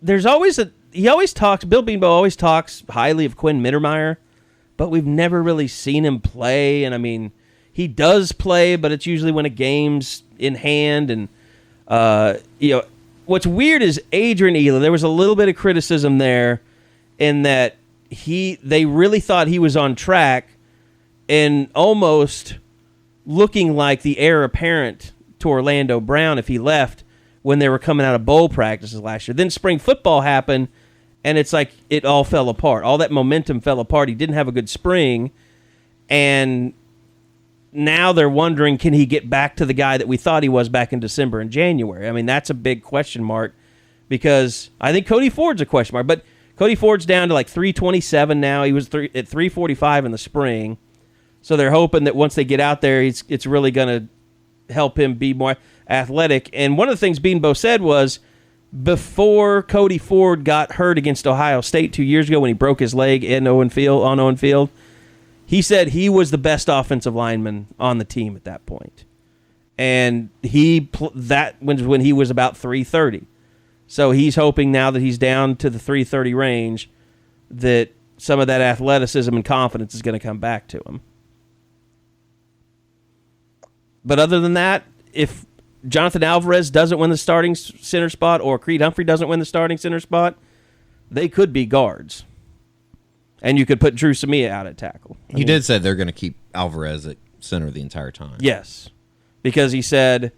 there's always Bill Bedenbaugh always talks highly of Quinn Mittermeier, but we've never really seen him play. And I mean, he does play, but it's usually when a game's in hand. And what's weird is Adrian Ealer. There was a little bit of criticism there in that they really thought he was on track and almost looking like the heir apparent to Orlando Brown if he left when they were coming out of bowl practices last year. Then spring football happened, and it's like it all fell apart. All that momentum fell apart. He didn't have a good spring, and now they're wondering, can he get back to the guy that we thought he was back in December and January? I mean, that's a big question mark because I think Cody Ford's a question mark, but Cody Ford's down to like 327 now. He was at 345 in the spring, so they're hoping that once they get out there, it's really going to help him be more athletic. And one of the things Bedenbaugh said was before Cody Ford got hurt against Ohio State 2 years ago when he broke his leg on Owen Field, he said he was the best offensive lineman on the team at that point. And that was when he was about 330. So he's hoping now that he's down to the 330 range that some of that athleticism and confidence is going to come back to him. But other than that, if Jonathan Alvarez doesn't win the starting center spot or Creed Humphrey doesn't win the starting center spot, they could be guards. And you could put Drew Samia out at tackle. He did say they're going to keep Alvarez at center the entire time. Yes, because he said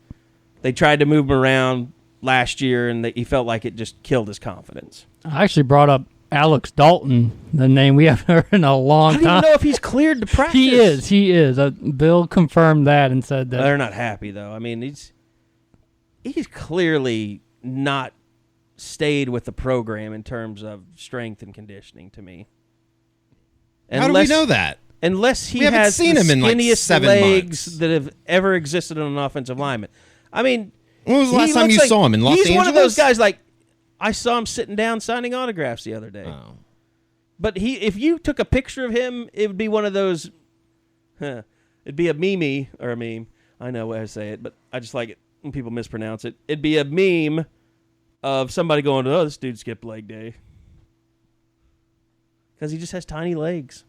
they tried to move him around last year, and he felt like it just killed his confidence. I actually brought up Alex Dalton, the name we haven't heard in a long time. I don't even know if he's cleared to practice. He is. Bill confirmed that and said that. They're not happy, though. I mean, he's clearly not stayed with the program in terms of strength and conditioning to me. How do we know that? Unless he We haven't has seen the him in, like, skinniest 7 legs months. that have ever existed on an offensive lineman. I mean, When was the last he time looks you like- saw him in Los He's Angeles? one of those guys, like, I saw him sitting down signing autographs the other day. Oh. But if you took a picture of him, it would be one of those, it'd be a meme, or a meme. I know how to say it, but I just like it when people mispronounce it. It'd be a meme of somebody going, oh, this dude skipped leg day. Because he just has tiny legs.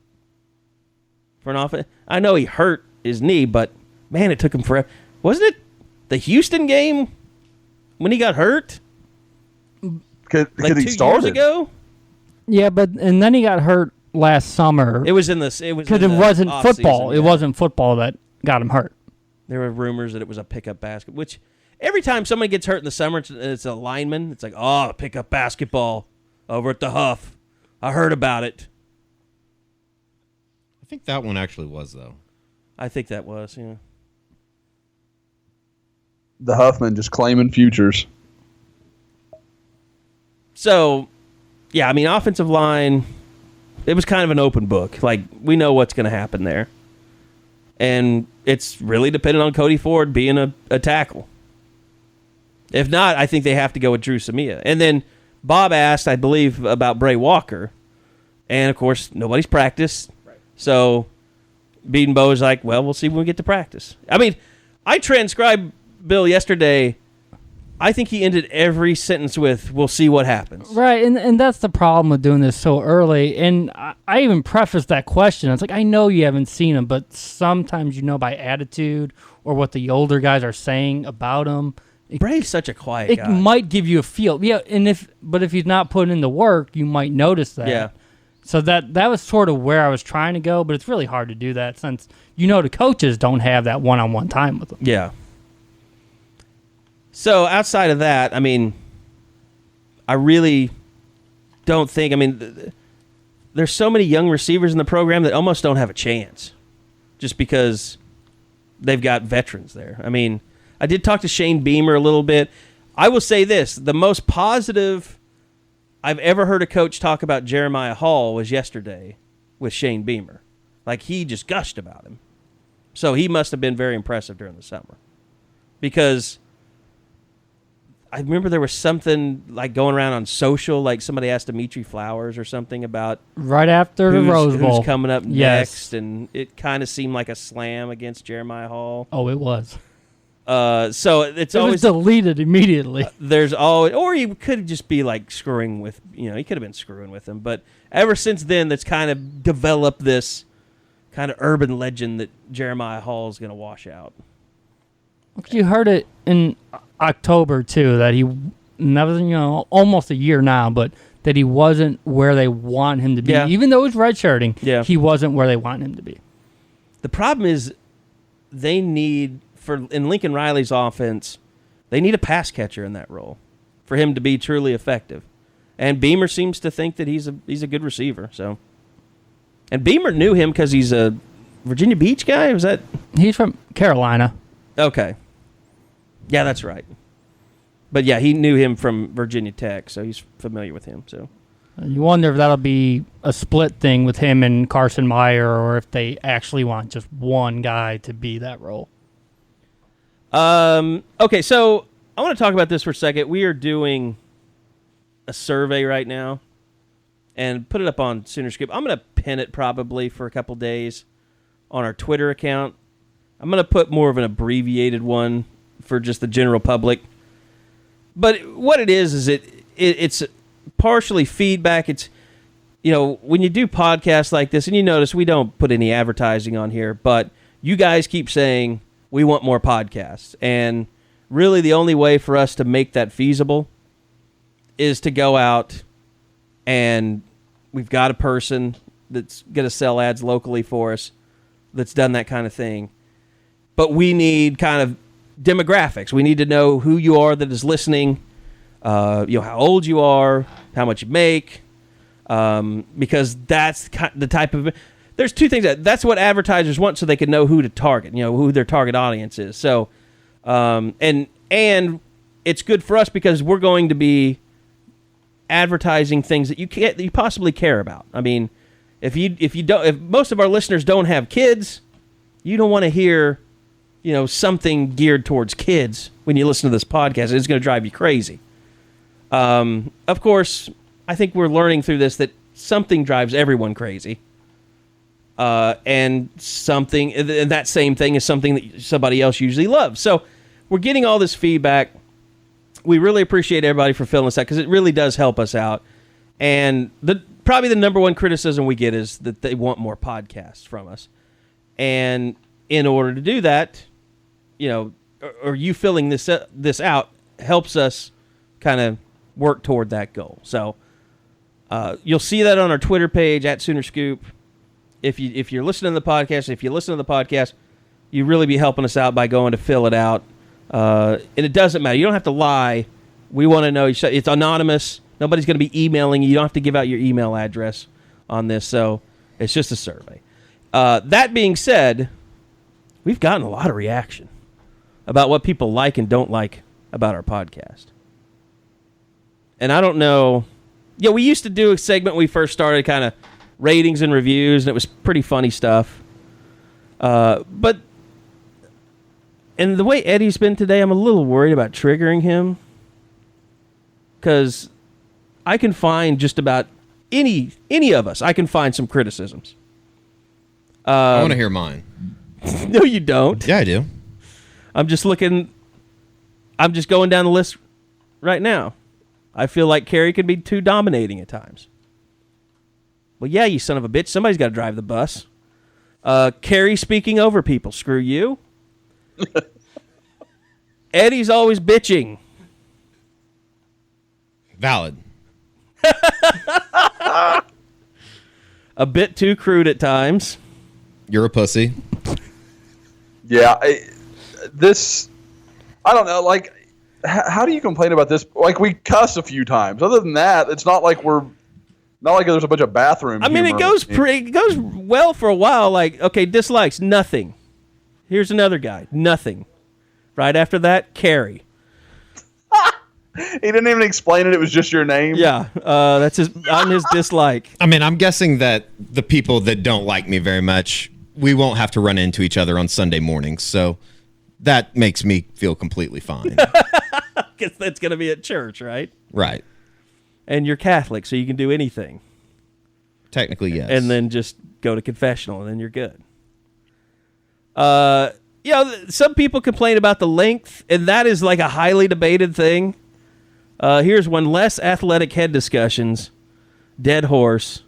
For an offense. I know he hurt his knee, but, man, it took him forever. Wasn't it the Houston game when he got hurt? Because Like he 2 started. years ago? Yeah, and then he got hurt last summer It was in this. It was because in it the wasn't off-season, football. It yeah. wasn't football that got him hurt. There were rumors that it was a pickup basket, which every time somebody gets hurt in the summer, it's a lineman. It's like, oh, pickup basketball over at the Huff. I heard about it. I think that one actually was, though. I think that was, yeah. The Huffman just claiming futures. So, yeah, I mean, offensive line, it was kind of an open book. Like, we know what's going to happen there. And it's really dependent on Cody Ford being a tackle. If not, I think they have to go with Drew Samia. And then Bob asked, I believe, about Bray Walker. And, of course, nobody's practiced. Right. So, Bedenbo's like, well, we'll see when we get to practice. I mean, I transcribed Bill yesterday. I think he ended every sentence with, we'll see what happens. Right, and that's the problem with doing this so early. And I even prefaced that question. It's like, I know you haven't seen him, but sometimes you know by attitude or what the older guys are saying about him. Bray's such a quiet It guy. might give you a feel. Yeah, if he's not putting in the work, you might notice that. Yeah. So that was sort of where I was trying to go, but it's really hard to do that since the coaches don't have that one-on-one time with them. Yeah. So outside of that, I mean, I really don't think, I mean, there's so many young receivers in the program that almost don't have a chance just because they've got veterans there. I mean, I did talk to Shane Beamer a little bit. I will say this, the most positive I've ever heard a coach talk about Jeremiah Hall was yesterday with Shane Beamer. Like, he just gushed about him. So he must have been very impressive during the summer. Because I remember there was something like going around on social, like somebody asked Dimitri Flowers or something about Right after the Rose Bowl. who's coming up Yes. next, and it kind of seemed like a slam against Jeremiah Hall. Oh, it was. So it's It always was deleted immediately. there's always, or he could just be like screwing with, he could have been screwing with him. But ever since then, that's kind of developed this kind of urban legend that Jeremiah Hall is going to wash out. You heard it in October, too, that he never, almost a year now, but that he wasn't where they want him to be. Yeah. Even though it was redshirting, Yeah. he wasn't where they want him to be. The problem is they need, in Lincoln Riley's offense, they need a pass catcher in that role for him to be truly effective. And Beamer seems to think that he's a good receiver. So, and Beamer knew him because he's a Virginia Beach guy. Was that? He's from Carolina. Okay. Yeah, that's right. But yeah, he knew him from Virginia Tech, so he's familiar with him. So You wonder if that'll be a split thing with him and Carson Meyer, or if they actually want just one guy to be that role. Okay, so I want to talk about this for a second. We are doing a survey right now and put it up on Sooner Scoop. I'm going to pin it probably for a couple days on our Twitter account. I'm going to put more of an abbreviated one for just the general public. But what it is it's partially feedback. It's, when you do podcasts like this, and you notice we don't put any advertising on here, but you guys keep saying we want more podcasts. And really the only way for us to make that feasible is to go out and we've got a person that's going to sell ads locally for us that's done that kind of thing. But we need kind of demographics. We need to know who you are that is listening, how old you are, how much you make, because that's the type of... There's two things. That's what advertisers want so they can know who to target, who their target audience is. So, and it's good for us because we're going to be advertising things that you possibly care about. I mean, if most of our listeners don't have kids, you don't want to hear, something geared towards kids when you listen to this podcast. It's going to drive you crazy. Of course, I think we're learning through this that something drives everyone crazy. And that same thing is something that somebody else usually loves. So we're getting all this feedback. We really appreciate everybody for filling us out because it really does help us out. And probably the number one criticism we get is that they want more podcasts from us. And in order to do that, or you filling this out helps us kind of work toward that goal. So you'll see that on our Twitter page at Sooner Scoop. If you're listening to the podcast, you really be helping us out by going to fill it out. And it doesn't matter. You don't have to lie. We want to know. It's anonymous. Nobody's going to be emailing you. You don't have to give out your email address on this. So it's just a survey. That being said, we've gotten a lot of reaction about what people like and don't like about our podcast. And I don't know. Yeah, we used to do a segment when we first started, kind of ratings and reviews, and it was pretty funny stuff. But and the way Eddie's been today, I'm a little worried about triggering him because I can find just about any of us. I can find some criticisms. I want to hear mine. No, you don't. Yeah, I do. I'm just going down the list right now. I feel like Carey could be too dominating at times. Well, yeah, you son of a bitch. Somebody's got to drive the bus. Carey speaking over people. Screw you. Eddie's always bitching. Valid. A bit too crude at times. You're a pussy. Yeah, I don't know. Like, how do you complain about this? Like, we cuss a few times. Other than that, it's not like there's a bunch of bathroom. I mean, it goes well for a while. Like, okay, dislikes, nothing. Here's another guy, nothing. Right after that, Carey. He didn't even explain it. It was just your name. Yeah, that's on his dislike. I mean, I'm guessing that the people that don't like me very much, we won't have to run into each other on Sunday mornings. So that makes me feel completely fine. Because that's going to be at church, right? Right. And you're Catholic, so you can do anything. Technically, yes. And then just go to confessional, and then you're good. Some people complain about the length, and that is like a highly debated thing. Here's one: less athletic head discussions, dead horse.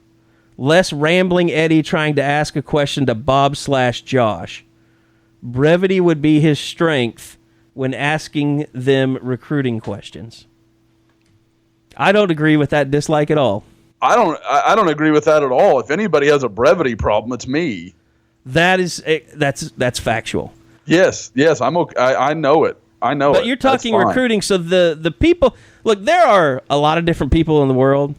Less rambling Eddie trying to ask a question to Bob/Josh. Brevity would be his strength when asking them recruiting questions. I don't agree with that dislike at all. I don't agree with that at all. If anybody has a brevity problem, it's me. That's factual. Yes, I'm okay. I know it. But you're talking recruiting, so the people look. There are a lot of different people in the world.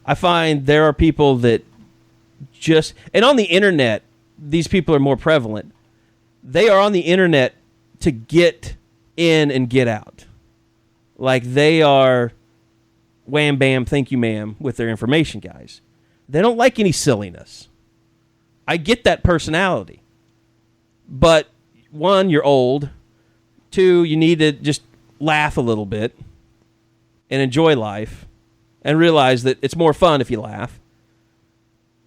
I find there are people that and on the internet, these people are more prevalent. They are on the internet to get in and get out. Like they are wham, bam, thank you, ma'am, with their information guys. They don't like any silliness. I get that personality. But, one, you're old. Two, you need to just laugh a little bit and enjoy life and realize that it's more fun if you laugh.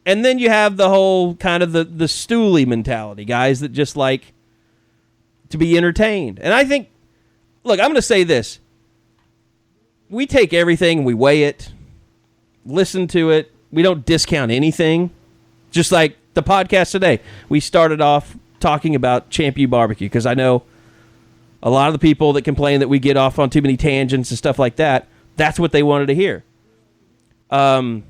And then you have the whole kind of the stoolie mentality, guys that just like to be entertained. And I think, look, I'm going to say this. We take everything and we weigh it, listen to it. We don't discount anything. Just like the podcast today. We started off talking about ChampUBBQ because I know a lot of the people that complain that we get off on too many tangents and stuff like that, that's what they wanted to hear. But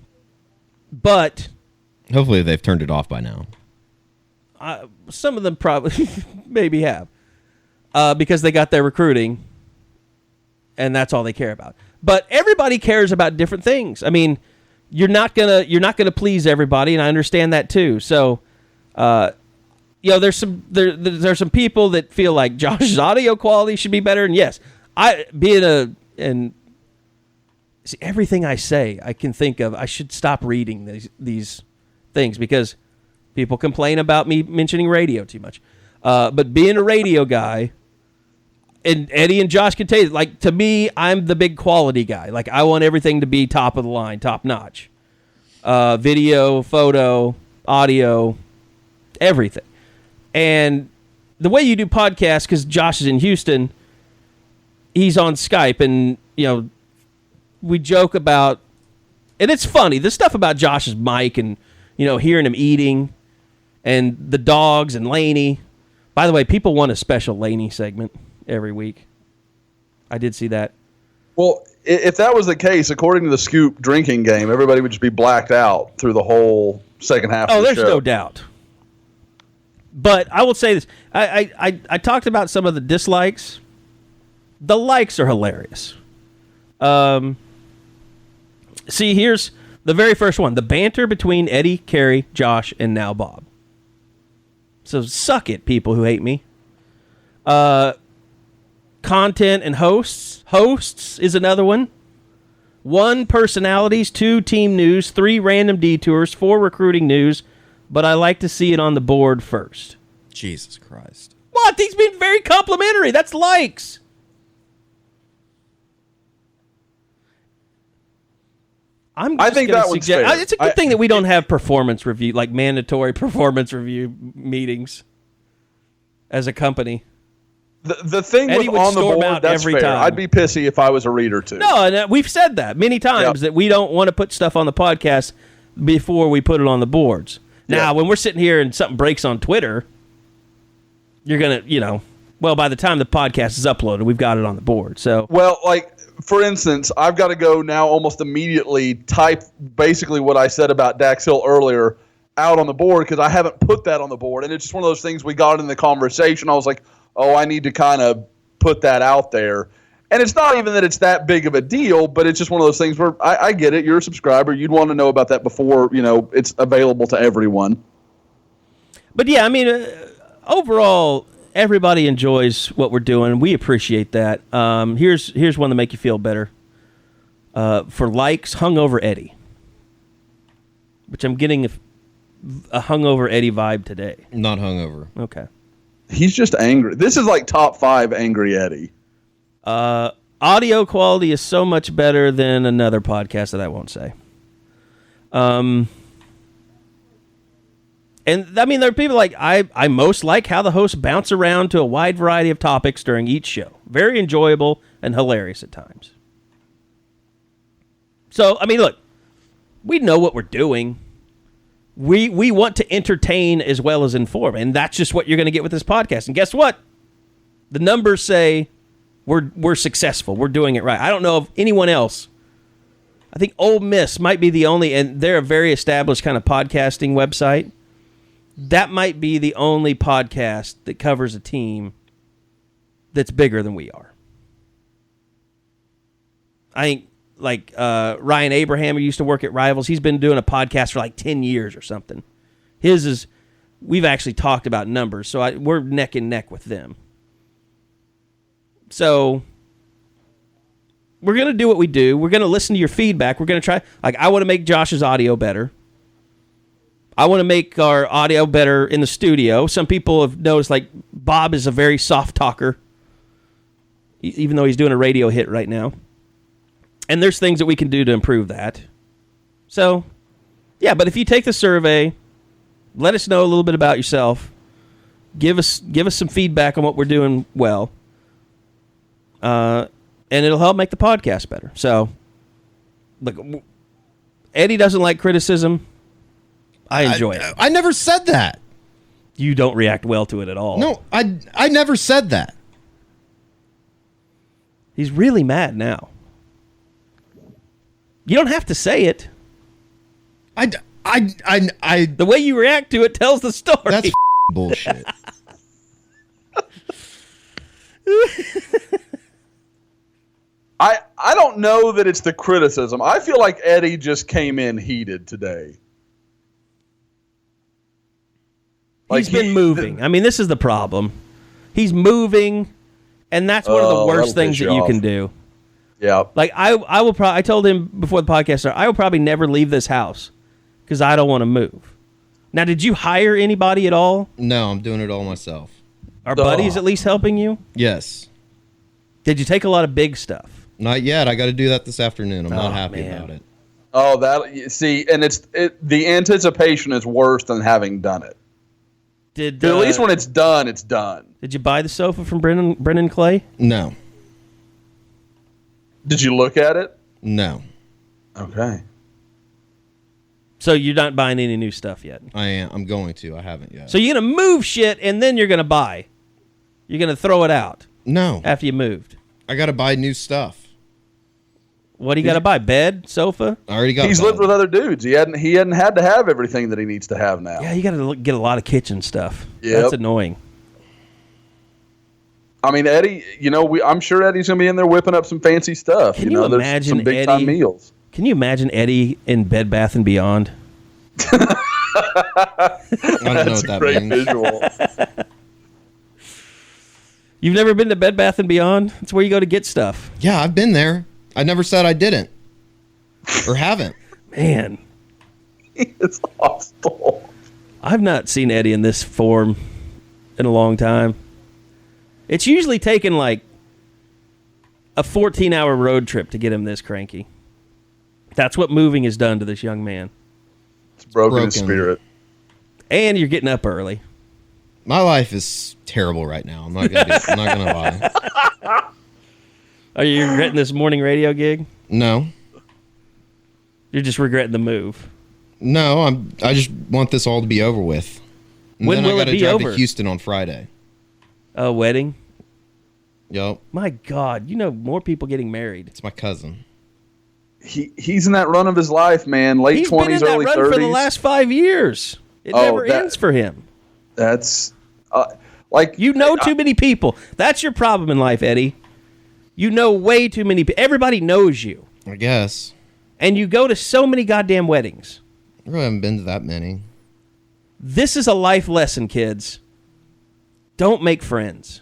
hopefully they've turned it off by now. Some of them probably maybe have because they got their recruiting and that's all they care about. But everybody cares about different things. I mean, you're not gonna please everybody, and I understand that too. So, there's some people that feel like Josh's audio quality should be better, and yes, See, everything I say, I can think of, I should stop reading these things because people complain about me mentioning radio too much. But being a radio guy, and Eddie and Josh can tell you, like, to me, I'm the big quality guy. Like, I want everything to be top of the line, top notch. Video, photo, audio, everything. And the way you do podcasts, because Josh is in Houston, he's on Skype, and, we joke about, and it's funny, the stuff about Josh's mic and, hearing him eating and the dogs and Lanie. By the way, people want a special Lanie segment every week. I did see that. Well, if that was the case, according to the Scoop drinking game, everybody would just be blacked out through the whole second half of the show. Oh, there's no doubt. But I will say this. I talked about some of the dislikes. The likes are hilarious. See, here's the very first one. The banter between Eddie, Carey, Josh, and now Bob. So suck it, people who hate me. Content and hosts. Hosts is another one. 1 personalities, 2 team news, 3 random detours, 4 recruiting news, but I like to see it on the board first. Jesus Christ. What? He's been very complimentary. That's likes. I think that one's fair. It's a good thing that we don't have performance review, like mandatory performance review meetings as a company. The thing Eddie with on the storm board, out that's every fair. time. I'd be pissy if I was a reader too. No, and we've said that many times that we don't want to put stuff on the podcast before we put it on the boards. Now, when we're sitting here and something breaks on Twitter, you're going to, well, by the time the podcast is uploaded, we've got it on the board. So, well, like, for instance, I've got to go now almost immediately type basically what I said about Dax Hill earlier out on the board because I haven't put that on the board. And it's just one of those things we got in the conversation. I was like, oh, I need to kind of put that out there. And it's not even that it's that big of a deal, but it's just one of those things where I get it. You're a subscriber. You'd want to know about that before, it's available to everyone. But yeah, I mean, overall, everybody enjoys what we're doing. We appreciate that. Here's one to make you feel better. For likes, hungover Eddie, which I'm getting a hungover Eddie vibe today. Not hungover. Okay. He's just angry. This is like top 5 angry Eddie. Audio quality is so much better than another podcast that I won't say. And I mean, there are people like I most like how the hosts bounce around to a wide variety of topics during each show. Very enjoyable and hilarious at times. So, I mean, look, we know what we're doing. We want to entertain as well as inform, and that's just what you're going to get with this podcast. And guess what? The numbers say we're successful. We're doing it right. I don't know of anyone else. I think Ole Miss might be the only, and they're a very established kind of podcasting website. That might be the only podcast that covers a team that's bigger than we are. I think, like Ryan Abraham, who used to work at Rivals, he's been doing a podcast for like 10 years or something. His is, we've actually talked about numbers, so we're neck and neck with them. So we're going to do what we do. We're going to listen to your feedback. We're going to try, like, I want to make Josh's audio better. I want to make our audio better in the studio. Some people have noticed, like, Bob is a very soft talker, even though he's doing a radio hit right now. And there's things that we can do to improve that. So, yeah, but if you take the survey, let us know a little bit about yourself. Give us some feedback on what we're doing well. And it'll help make the podcast better. So, look, Eddie doesn't like criticism. I enjoy it. I never said that. You don't react well to it at all. No, I never said that. He's really mad now. You don't have to say it. The way you react to it tells the story. That's bullshit. I don't know that it's the criticism. I feel like Eddie just came in heated today. He's been moving. I mean, this is the problem. He's moving, And that's one of the worst that'll things piss that you you off. can do. Yeah. Like I will probably. I told him before the podcast started, I will probably never leave this house because I don't want to move. Now, did you hire anybody at all? No, I'm doing it all myself. Are buddies at least helping you? Yes. Did you take a lot of big stuff? Not yet. I got to do that this afternoon. I'm not happy man. about it. Oh, and the anticipation is worse than having done it. Did At least when it's done, it's done. Did you buy the sofa from Brennan Clay? No. Did you look at it? No. Okay. So you're not buying any new stuff yet. I am. I'm going to. I haven't yet. So you're gonna move shit and then you're gonna buy. You're gonna throw it out No. after you moved. I got to buy new stuff. What do you got to buy? Bed, sofa? I already got. He's lived with other dudes. He hadn't had to have everything that he needs to have now. Yeah, you got to get a lot of kitchen stuff. Yep. That's annoying. I mean, Eddie. I'm sure Eddie's gonna be in there whipping up some fancy stuff. Can you there's imagine some big time Eddie- meals? Can you imagine Eddie in Bed Bath & Beyond? I don't know what that Great means. visual. You've never been to Bed Bath & Beyond? It's where you go to get stuff. Yeah, I've been there. I never said I didn't or haven't. Man, It's hostile. I've not seen Eddie in this form in a long time. It's usually taken like a 14-hour road trip to get him this cranky. That's what moving has done to this young man. It's broken his Broken. spirit. And you're getting up early. My life is terrible right now. I'm not gonna lie. Are you regretting this morning radio gig? No, You're just regretting the move. no. I just want this all to be over with. And When then will I it gotta be drive over? to Houston on Friday. A wedding? Yup, My God, more people getting married. it's my cousin. He's in that run of his life, man. Late He's been in 20s, that early run 30s. for the last 5 years. It never ends for him. That's Too many people. That's your problem in life, Eddie. You know way too many people. Everybody knows you. I guess. And you go to so many goddamn weddings. I really haven't been to that many. This is a life lesson, kids. Don't make friends.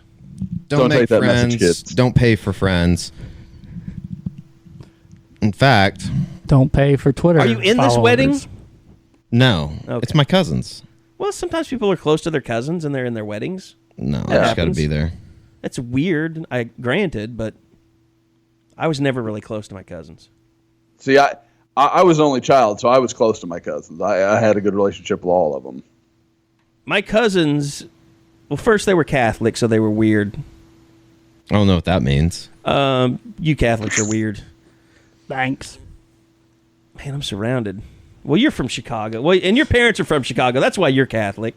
Don't take make that message, friends. kids. Don't pay for friends. In fact, Don't pay for Twitter. Are you in this followers. wedding? no. Okay. It's my cousin's. Well, sometimes people are close to their cousins and they're in their weddings. No, I That just got to happens. be there. That's weird, granted, but I was never really close to my cousins. See, I was an only child, so I was close to my cousins. I had a good relationship with all of them. My cousins, well, first they were Catholic, so they were weird. I don't know what that means. You Catholics are weird. Thanks. Man, I'm surrounded. Well, you're from Chicago. Well, and your parents are from Chicago. That's why you're Catholic.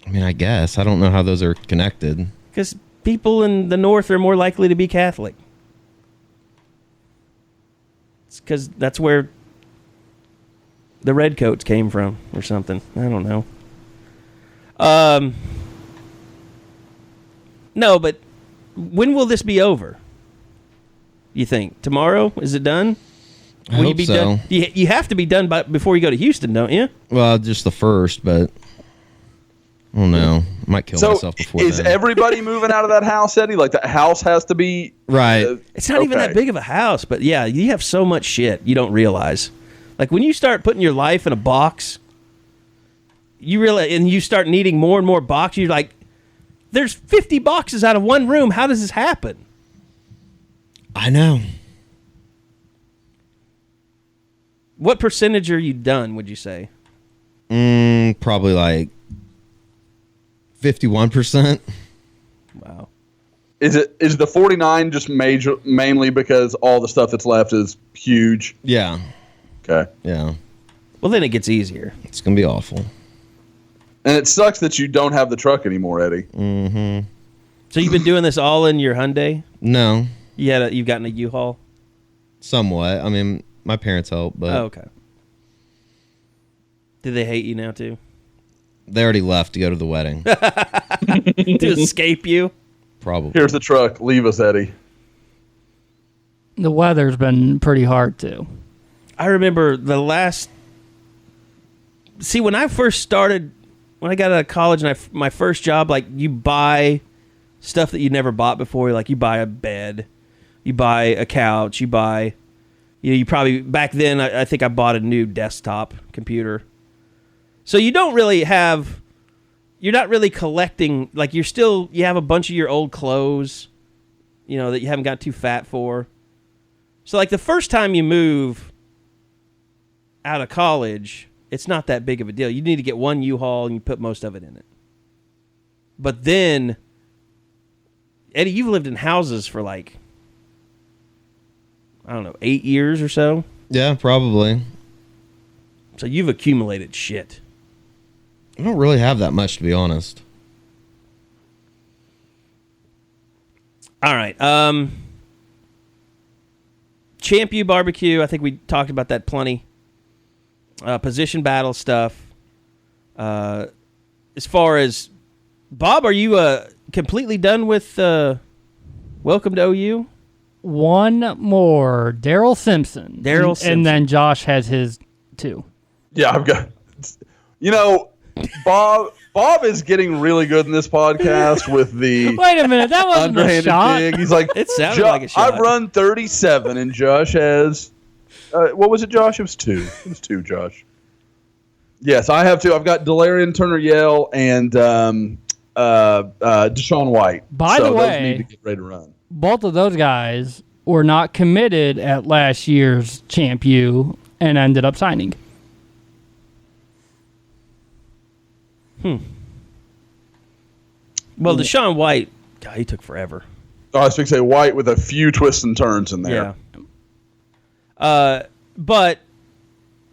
I mean, I guess. I don't know how those are connected. Because people in the North are more likely to be Catholic. It's because that's where the redcoats came from or something. I don't know. No, but when will this be over? You think? Tomorrow? Is it done? I hope you be so. done? You have to be done before you go to Houston, don't you? Well, just the first, but I don't know. I might kill So myself before is then. everybody moving out of that house, Eddie? Like, that house has to be... Right. It's not even that big of a house, but yeah, you have so much shit you don't realize. Like when you start putting your life in a box, you realize, and you start needing more and more boxes. You're like, there's 50 boxes out of one room. How does this happen? I know. What percentage are you done, would you say? Probably like 51%. Wow. Is the 49 just mainly because all the stuff that's left is huge? Yeah. Okay. Yeah. Well, then it gets easier. It's going to be awful. And it sucks that you don't have the truck anymore, Eddie. So you've been doing this all in your Hyundai? No. You've gotten a U-Haul? Somewhat. I mean, my parents help, but Oh, okay. Do they hate you now, too? they already left to go to the wedding. To escape you? Probably. Here's the truck. Leave us, Eddie. The weather's been pretty hard, too. I remember the last... See, when I first started, when I got out of college and my first job, like, you buy stuff that you never bought before. Like you buy a bed, you buy a couch, you buy, you probably, back then, I think I bought a new desktop computer. So you don't really have, you're not really collecting, like you have a bunch of your old clothes, that you haven't got too fat for. So like the first time you move out of college, it's not that big of a deal. You need to get one U-Haul and you put most of it in it. But then, Eddie, you've lived in houses for like, I don't know, 8 years or so? Yeah, probably. So you've accumulated shit. I don't really have that much, to be honest. All right. ChampUBBQ, I think we talked about that plenty. Position battle stuff. As far as Bob, are you completely done with Welcome to OU? One more, Daryl Simpson. And then Josh has his 2. Yeah, I've got. Bob is getting really good in this podcast with the. Wait a minute, that wasn't a shot. Dig. He's like, it sounded like a shot. I've run 37, and Josh has. What was it, Josh? It was 2. It was 2, Josh. Yes, I have 2. I've got Delarian Turner-Yell and Deshaun White. By the way, those need to get ready to run. Both of those guys were not committed at last year's Champ U and ended up signing. Well, Deshaun White, God, he took forever. I was going to say White with a few twists and turns in there. Yeah. But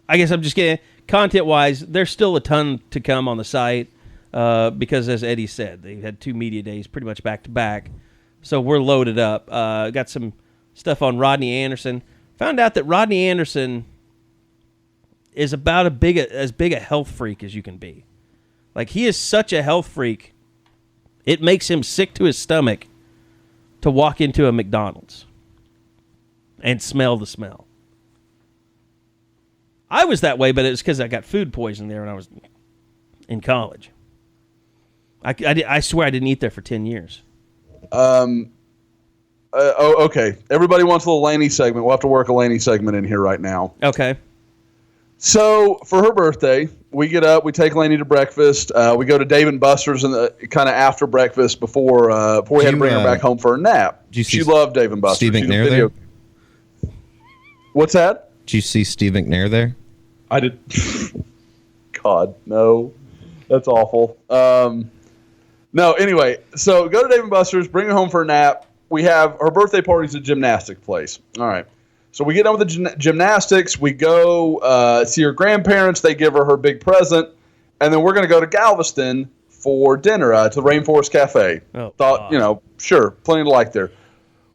I guess I'm just getting, content-wise, there's still a ton to come on the site because, as Eddie said, they had 2 media days pretty much back-to-back. So we're loaded up. Got some stuff on Rodney Anderson. Found out that Rodney Anderson is about as big a health freak as you can be. Like, he is such a health freak, it makes him sick to his stomach to walk into a McDonald's and smell the smell. I was that way, but it was because I got food poisoning there when I was in college. I swear I didn't eat there for 10 years. Okay. Everybody wants a little Lanie segment. We'll have to work a Lanie segment in here right now. Okay. So for her birthday, we get up, we take Lanie to breakfast. We go to Dave & Buster's kind of after breakfast before we had to bring her back home for a nap. She loved Dave & Buster's. Steve McNair there? What's that? Did you see Steve McNair there? I did. God, no. That's awful. No, anyway, so go to Dave & Buster's, bring her home for a nap. Her birthday party's at a gymnastic place. All right. So we get done with the gymnastics. We go see her grandparents. They give her big present. And then we're going to go to Galveston for dinner to the Rainforest Cafe. Oh, Thought, sure, plenty to like there.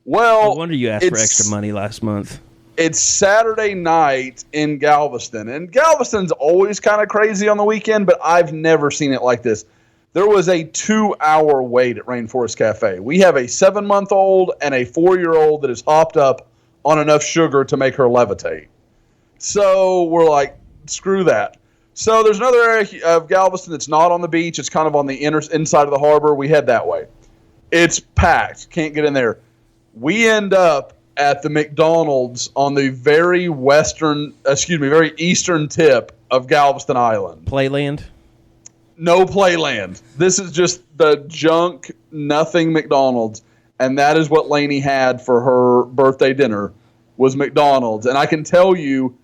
Well, no wonder you asked for extra money last month. It's Saturday night in Galveston. And Galveston's always kind of crazy on the weekend, but I've never seen it like this. There was a 2-hour wait at Rainforest Cafe. We have a 7-month-old and a 4-year-old that is hopped up on enough sugar to make her levitate. So we're like, screw that. So there's another area of Galveston that's not on the beach. It's kind of on the inside of the harbor. We head that way. It's packed. Can't get in there. We end up at the McDonald's on the very eastern tip of Galveston Island. Playland? No Playland. This is just the junk, nothing McDonald's. And that is what Lanie had for her birthday dinner was McDonald's. And I can tell you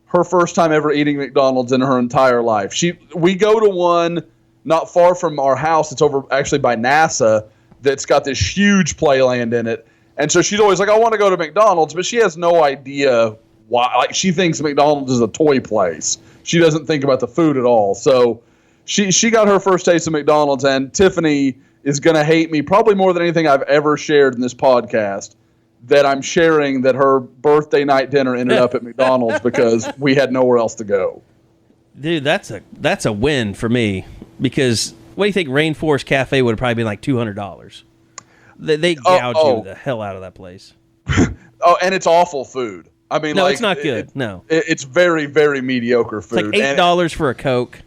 her first time ever eating McDonald's in her entire life. We go to one not far from our house. It's over actually by NASA that's got this huge Playland in it. And so she's always like, I want to go to McDonald's, but she has no idea why. Like, she thinks McDonald's is a toy place. She doesn't think about the food at all. So she got her first taste of McDonald's, and Tiffany is going to hate me probably more than anything I've ever shared in this podcast, that I'm sharing that her birthday night dinner ended up at McDonald's because we had nowhere else to go. Dude, that's a win for me, because what do you think Rainforest Cafe would have probably been like $200? They gouge you the hell out of that place. And it's awful food. I mean, no, it's not good. It's very, very mediocre food. It's like $8 for a Coke.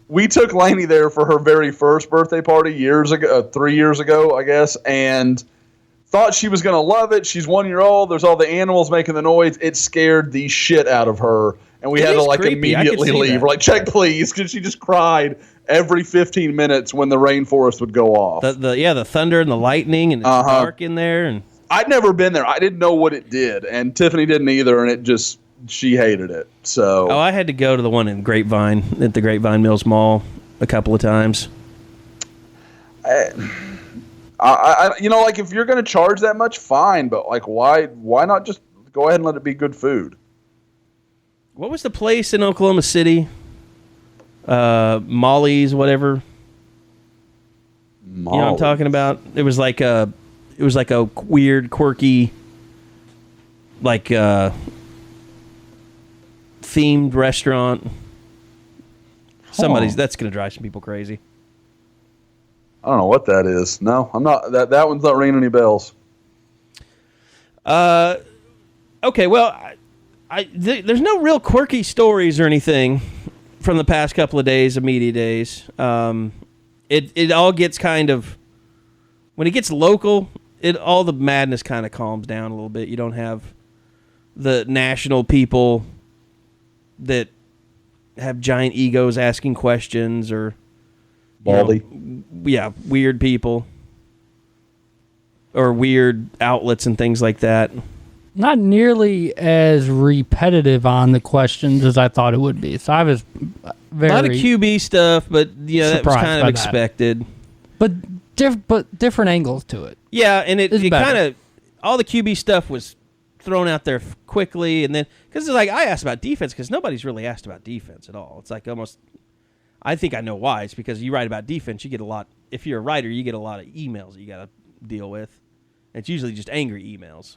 we took Lanie there for her very first birthday party 3 years ago, I guess, and thought she was going to love it. She's 1 year old. There's all the animals making the noise. It scared the shit out of her, and we had to like creepy. immediately leave. We're like, check please, because she just cried every 15 minutes when the rainforest would go off. The thunder and the lightning, and it's dark in there. And I'd never been there. I didn't know what it did, and Tiffany didn't either, and she hated it. So I had to go to the one in Grapevine at the Grapevine Mills Mall a couple of times. Like if you're going to charge that much, fine, but like why not just go ahead and let it be good food? What was the place in Oklahoma City? Molly's, whatever. You know what I'm talking about? It was like a weird, quirky, like themed restaurant. That's going to drive some people crazy. I don't know what that is. No, I'm not. That one's not ringing any bells. Okay, well, there's no real quirky stories or anything from the past couple of days, of media days. It all gets kind of, when it gets local, all the madness kind of calms down a little bit. You don't have the national people that have giant egos asking questions, or Baldy. Weird people or weird outlets and things like that. Not nearly as repetitive on the questions as I thought it would be. So I was very... A lot of QB stuff, but that was kind of expected. But different angles to it. Yeah, and it kind of... All the QB stuff was thrown out there quickly, and then... Because it's like, I asked about defense, because nobody's really asked about defense at all. It's like almost... I think I know why. It's because you write about defense, you get a lot... If you're a writer, you get a lot of emails that you got to deal with. It's usually just angry emails.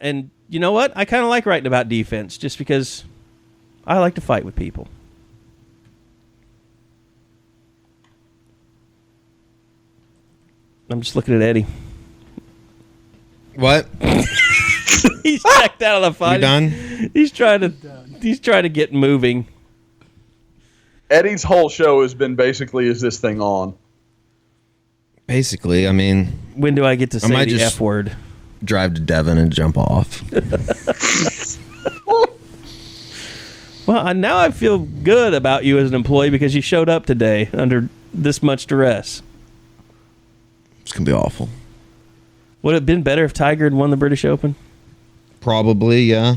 And you know what? I kind of like writing about defense just because I like to fight with people. I'm just looking at Eddie. What? He's checked out of the fight. You done? He's trying to get moving. Eddie's whole show has been basically, is this thing on? Basically, I mean... When do I get to say the F word? Drive to Devon and jump off. Well, now I feel good about you as an employee because you showed up today under this much duress. It's going to be awful. Would it have been better if Tiger had won the British Open? Probably, yeah.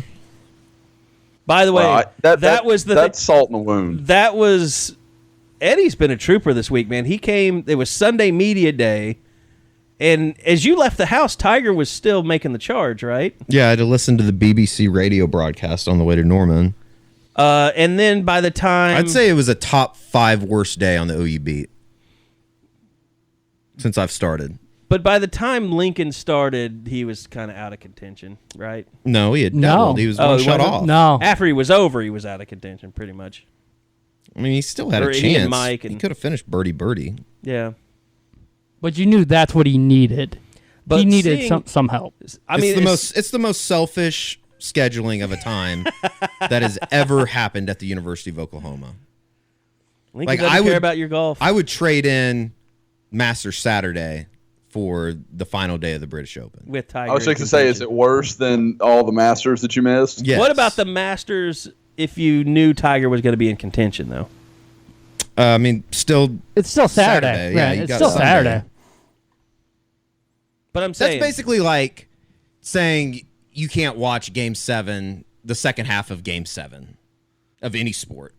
By the way, that's salt in the wound. That was... Eddie's been a trooper this week, man. He came... It was Sunday Media Day. And as you left the house, Tiger was still making the charge, right? Yeah, I had to listen to the BBC radio broadcast on the way to Norman. And then by the time... I'd say it was a top 5 worst day on the OU beat since I've started. But by the time Lincoln started, he was kind of out of contention, right? No, he had doubled. He was one shot off. No. After he was over, he was out of contention, pretty much. I mean, he still had a He and chance. Mike He could have finished birdie. Yeah. But you knew that's what he needed. But he needed some help. I mean, it's the most selfish scheduling of a time that has ever happened at the University of Oklahoma. Lincoln doesn't care about your golf. I would trade in Masters Saturday for the final day of the British Open. With Tiger. I was just going to say, is it worse than all the Masters that you missed? Yes. What about the Masters if you knew Tiger was going to be in contention, though? I mean, it's still Saturday. Yeah, right. you It's got still Sunday. Saturday. But I'm saying... That's basically like saying you can't watch Game 7, the second half of Game 7 of any sport.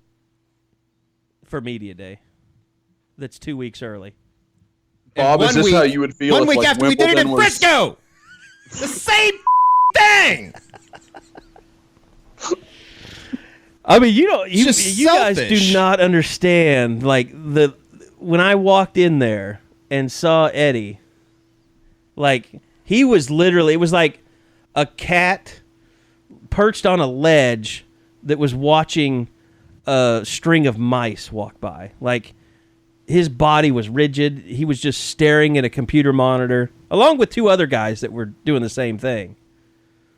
For Media Day. That's 2 weeks early. Bob, is this how you would feel 1 if, week like, after we did it in Wimbledon was- Frisco? The same thing! I mean, you just guys selfish. do not understand. Like, when I walked in there and saw Eddie, like, he was literally, it was like a cat perched on a ledge that was watching a string of mice walk by. Like, his body was rigid. He was just staring at a computer monitor, along with 2 other guys that were doing the same thing.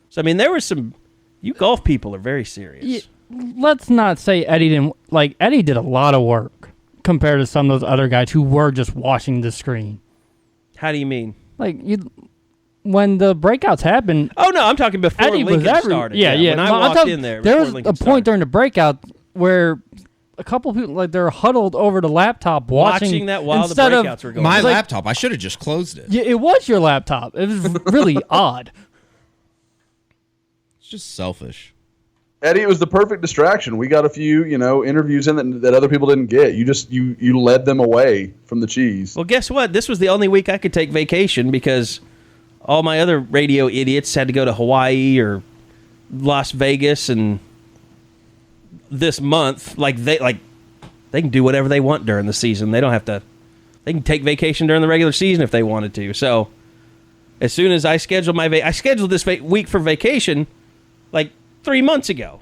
So, I mean, there was some... You golf people are very serious. let's not say Eddie didn't. Like, Eddie did a lot of work compared to some of those other guys who were just watching the screen. How do you mean? Like, when the breakouts happened. Oh, no, I'm talking before Eddie Lincoln was started. Yeah. When I walked in there. There was Lincoln a point during the breakout where a couple of people, like, they're huddled over the laptop watching that while the breakouts were going my on. laptop. I should have just closed it. Yeah, it was your laptop. It was really odd. It's just selfish. Eddie, it was the perfect distraction. We got a few, interviews in that other people didn't get. You led them away from the cheese. Well, guess what? This was the only week I could take vacation because all my other radio idiots had to go to Hawaii or Las Vegas, and this month, they can do whatever they want during the season. They don't have to. They can take vacation during the regular season if they wanted to. So, as soon as I scheduled I scheduled this week for vacation, like 3 months ago,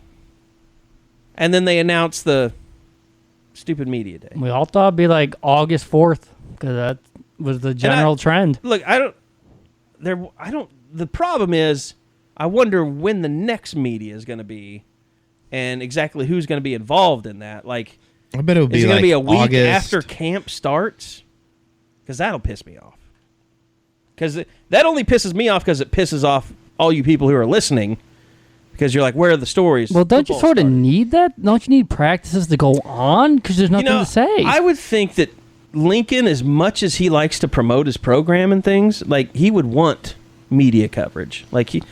and then they announced the stupid media day. We all thought it'd be like August 4th because that was the general trend. Look, the problem is, I wonder when the next media is going to be, and exactly who's going to be involved in that. Like, I bet it would be is it going like to be a week August. after camp starts? Because that'll piss me off. Because that only pisses me off because it pisses off all you people who are listening. Because you're like, where are the stories? Well, don't you Football sort of started. need that? Don't you need practices to go on? Because there's nothing to say. I would think that Lincoln, as much as he likes to promote his program and things, like, he would want media coverage. Like, It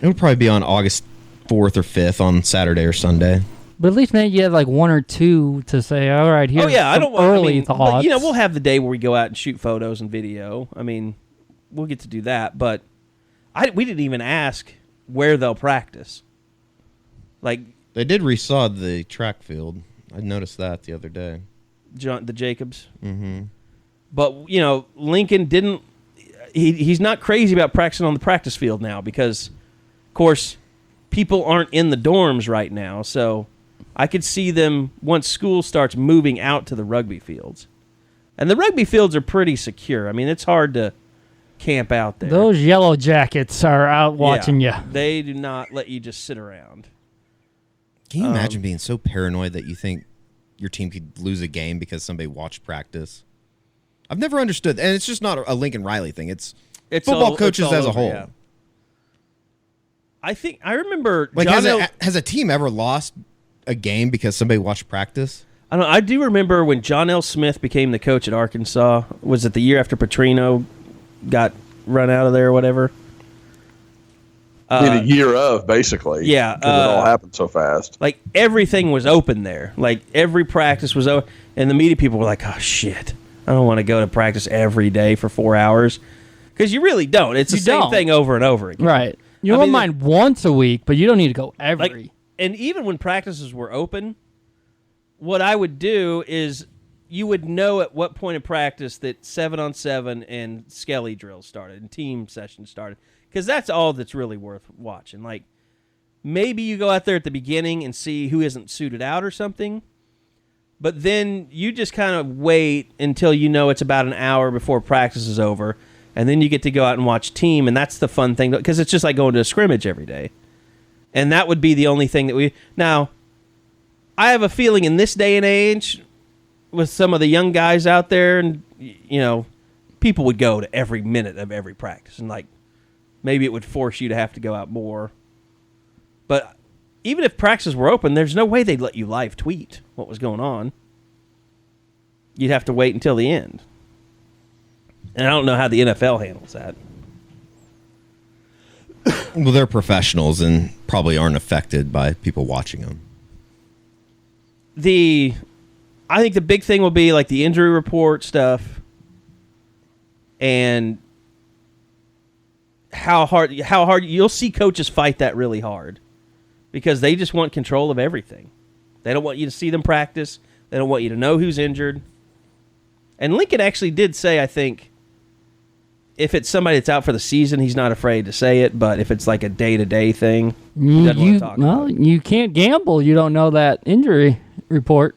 would probably be on August 4th or 5th on Saturday or Sunday. But at least maybe you have like one or two to say, all right, here's some early thoughts. But, we'll have the day where we go out and shoot photos and video. I mean, we'll get to do that. But we didn't even ask where they'll practice. Like, They did resod the track field. I noticed that the other day. the Jacobs. Mm-hmm. But, Lincoln didn't... He's not crazy about practicing on the practice field now because, of course, people aren't in the dorms right now. So I could see them, once school starts, moving out to the rugby fields. And the rugby fields are pretty secure. I mean, it's hard to camp out there. Those yellow jackets are out watching you. They do not let you just sit around. Can you imagine being so paranoid that you think your team could lose a game because somebody watched practice? I've never understood, and it's just not a Lincoln Riley thing. It's football coaches all as a over, whole. yeah. I remember... Like, John has a team ever lost a game because somebody watched practice? I don't know. I do remember when John L. Smith became the coach at Arkansas. Was it the year after Petrino got run out of there or whatever? In a year of, basically. Yeah. Because it all happened so fast. Like, everything was open there. Like, every practice was open. And the media people were like, oh, shit. I don't want to go to practice every day for 4 hours. Because you really don't. It's the same thing over and over again. Right. You don't mind once a week, but you don't need to go every. Like, and even when practices were open, what I would do is you would know at what point in practice that 7-on-7 and Skelly drills started and team sessions started. Because that's all that's really worth watching. Like, maybe you go out there at the beginning and see who isn't suited out or something. But then you just kind of wait until you know it's about an hour before practice is over. And then you get to go out and watch team. And that's the fun thing. Because it's just like going to a scrimmage every day. And that would be the only thing that we... Now, I have a feeling in this day and age, with some of the young guys out there, and people would go to every minute of every practice. And, like, maybe it would force you to have to go out more. But even if practices were open, there's no way they'd let you live tweet what was going on. You'd have to wait until the end. And I don't know how the NFL handles that. Well, they're professionals and probably aren't affected by people watching them. I think the big thing will be like the injury report stuff and how hard you'll see coaches fight that really hard because they just want control of everything. They don't want you to see them practice. They don't want you to know who's injured. And Lincoln actually did say, I think, if it's somebody that's out for the season, he's not afraid to say it. But if it's like a day-to-day thing, he doesn't want to talk about it. You can't gamble. You don't know that injury report.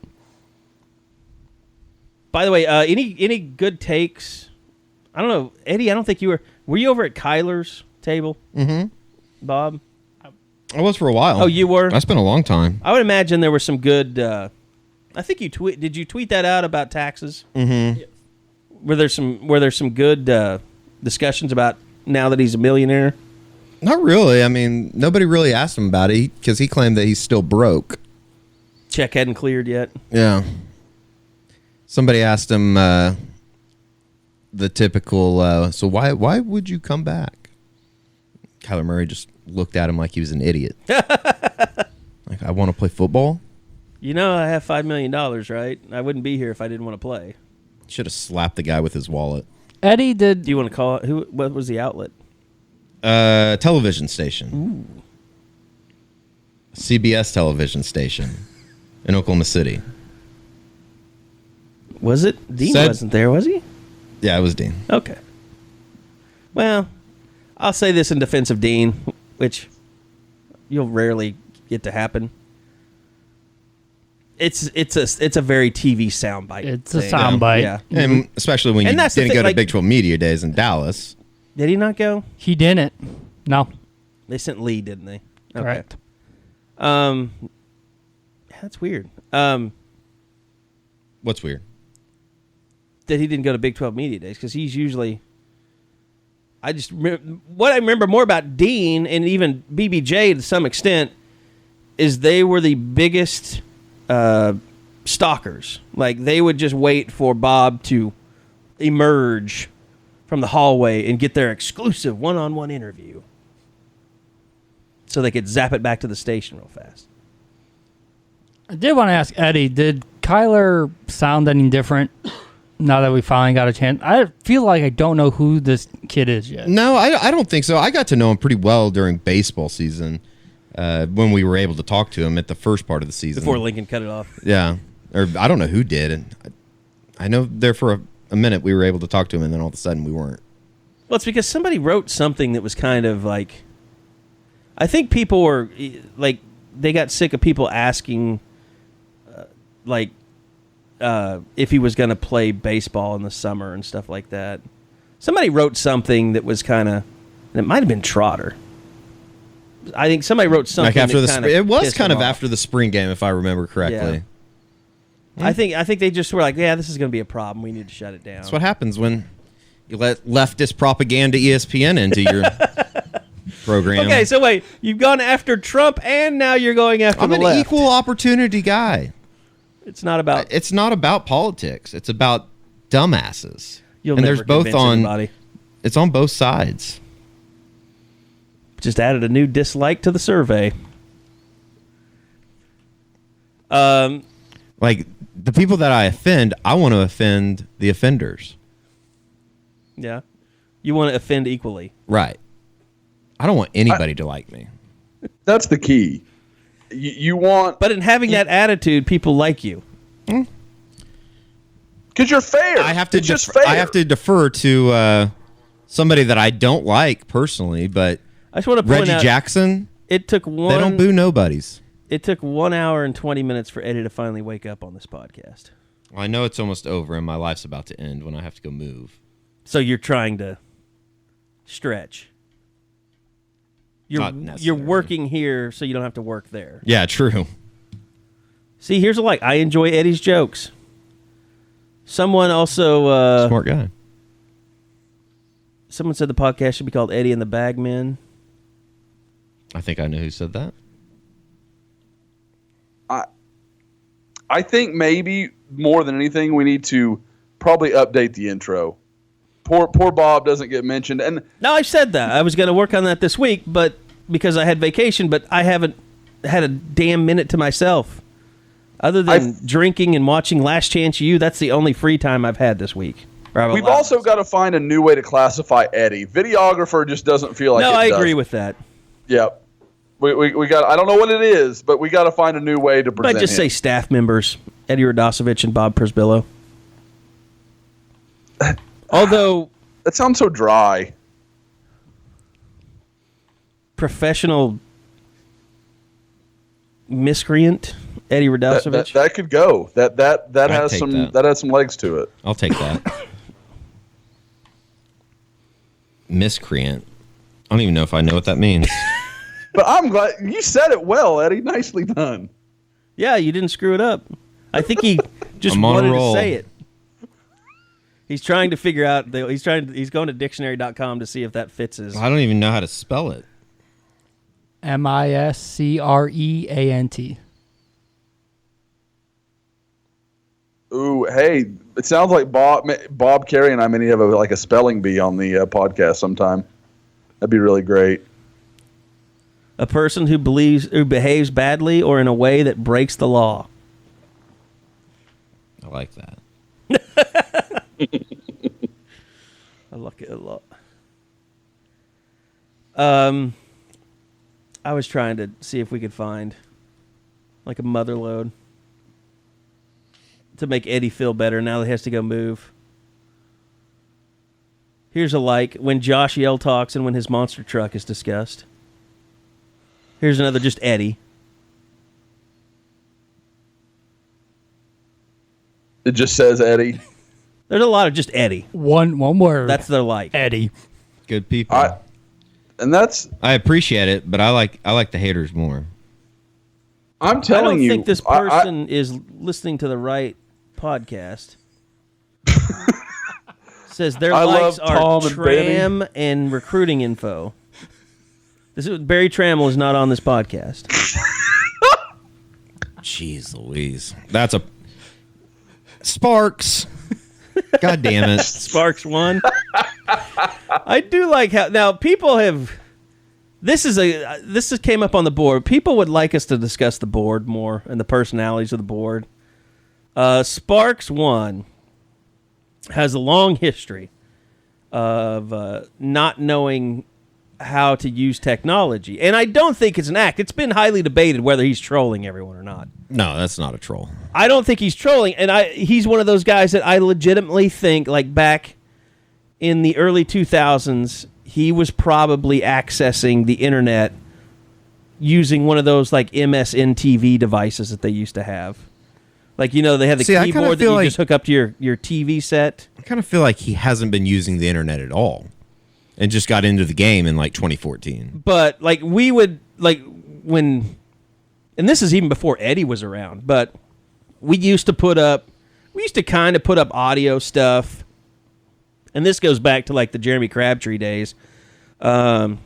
By the way, any good takes? I don't know, Eddie. I don't think you were. Were you over at Kyler's table? Mm-hmm. Bob? I was for a while. Oh, you were? I spent a long time. I would imagine there were some good. I think you did you tweet that out about taxes? Mm-hmm. Yeah. Were there some good discussions about now that he's a millionaire? Not really. I mean, nobody really asked him about it because he claimed that he's still broke. Check hadn't cleared yet. Yeah. Somebody asked him the typical, so why would you come back? Kyler Murray just looked at him like he was an idiot. Like, I want to play football? You know I have $5 million, right? I wouldn't be here if I didn't want to play. Should have slapped the guy with his wallet. Eddie did. Do you want to call it? What was the outlet? Television station. Ooh. CBS television station in Oklahoma City. Was it? Dean wasn't there, was he? Yeah, it was Dean. Okay. Well, I'll say this in defense of Dean, which you'll rarely get to happen. It's a very TV soundbite. It's a soundbite. Yeah. And especially when you that's the didn't thing, go to like- Big 12 Media Days in Dallas. Did he not go? He didn't. No. They sent Lee, didn't they? Okay. Correct. That's weird. What's weird? That he didn't go to Big 12 Media Days because he's usually. What I remember more about Dean and even BBJ to some extent is they were the biggest stalkers. Like they would just wait for Bob to emerge from the hallway and get their exclusive one-on-one interview so they could zap it back to the station real fast. I did want to ask Eddie, did Kyler sound any different now that we finally got a chance? I feel like I don't know who this kid is yet. No, I don't think so. I got to know him pretty well during baseball season when we were able to talk to him at the first part of the season. Before Lincoln cut it off. Yeah. Or I don't know who did. And I know there for a minute we were able to talk to him, and then all of a sudden we weren't. Well, it's because somebody wrote something that was kind of like... I think people were... like they got sick of people asking... if he was going to play baseball in the summer and stuff like that. Somebody wrote something that was kind of... it might have been Trotter. I think somebody wrote something Like after that the kinda it was pissed kind him of off. after the spring game, if I remember correctly. Yeah. I think they just were like, yeah, this is going to be a problem. We need to shut it down. That's what happens when you let leftist propaganda ESPN into your program. Okay, so wait. You've gone after Trump and now you're going after I'm the an left. equal opportunity guy. It's not about... It's not about politics. It's about dumbasses. You'll and never there's both convince on. anybody. It's on both sides. Just added a new dislike to the survey. Like the people that I offend, I want to offend the offenders. Yeah. You want to offend equally. Right. I don't want anybody to like me. That's the key. You want... But in having that attitude, people like you. because you're fair. I have to. It's just fair. I have to defer to somebody that I don't like personally, but I just want to point Reggie out, Jackson. it took They don't boo nobodies. It took 1 hour and 20 minutes for Eddie to finally wake up on this podcast. Well, I know it's almost over, and my life's about to end when I have to go move. So you're trying to stretch. Not You're necessarily. working here so you don't have to work there. Yeah, true. See, here's a like. I enjoy Eddie's jokes. Someone also... Smart guy. someone said the podcast should be called Eddie and the Bagmen. I think I know who said that. I think maybe more than anything, we need to probably update the intro. Poor Bob doesn't get mentioned, and No, I said that. I was going to work on that this week, but because I had vacation, but I haven't had a damn minute to myself. Other than drinking and watching Last Chance U, that's the only free time I've had this week. we've also got to find a new way to classify Eddie. Videographer just doesn't feel like No, it I does. agree with that. Yep. We got. I don't know what it is, but we got to find a new way to present But just say him. staff members, Eddie Radosevich and Bob Persbillo. Although That sounds so dry. professional miscreant Eddie Radosevich. That could go. That I'd has take some that. that has some legs to it. I'll take that. Miscreant. I don't even know if I know what that means. But I'm glad you said it well, Eddie. Nicely done. Yeah, you didn't screw it up. I think he just I'm on a wanted to roll. say it. He's trying to figure out. He's going to dictionary.com to see if that fits his. I don't even know how to spell it. Miscreant. Ooh, hey, it sounds like Bob, Carey, and I may need to have a spelling bee on the podcast sometime. That'd be really great. A person who behaves badly or in a way that breaks the law. I like that. I like it a lot. I was trying to see if we could find like a mother load to make Eddie feel better now that he has to go move. Here's a like when Josh Yell talks and when his monster truck is discussed. Here's another just Eddie. It just says Eddie. There's a lot of just Eddie. One word. That's their like. Eddie. Good people. I appreciate it, but I like the haters more. I'm telling you. I don't think this person is listening to the right podcast. Says their likes are Tram and recruiting info. Barry Trammell is not on this podcast. Jeez Louise. That's a... Sparks. God damn it. Sparks won. I do like how... Now, people have... This came up on the board. People would like us to discuss the board more and the personalities of the board. Sparks 1 has a long history of not knowing how to use technology. And I don't think it's an act. It's been highly debated whether he's trolling everyone or not. No, that's not a troll. I don't think he's trolling. And he's one of those guys that I legitimately think, like back in the early 2000s, he was probably accessing the internet using one of those like MSN TV devices that they used to have. Like, you know, they had the keyboard that you just hook up to your TV set. I kind of feel like he hasn't been using the internet at all and just got into the game in like 2014. But like we would like when, and this is even before Eddie was around, but we used to kind of put up audio stuff. And this goes back to like the Jeremy Crabtree days. I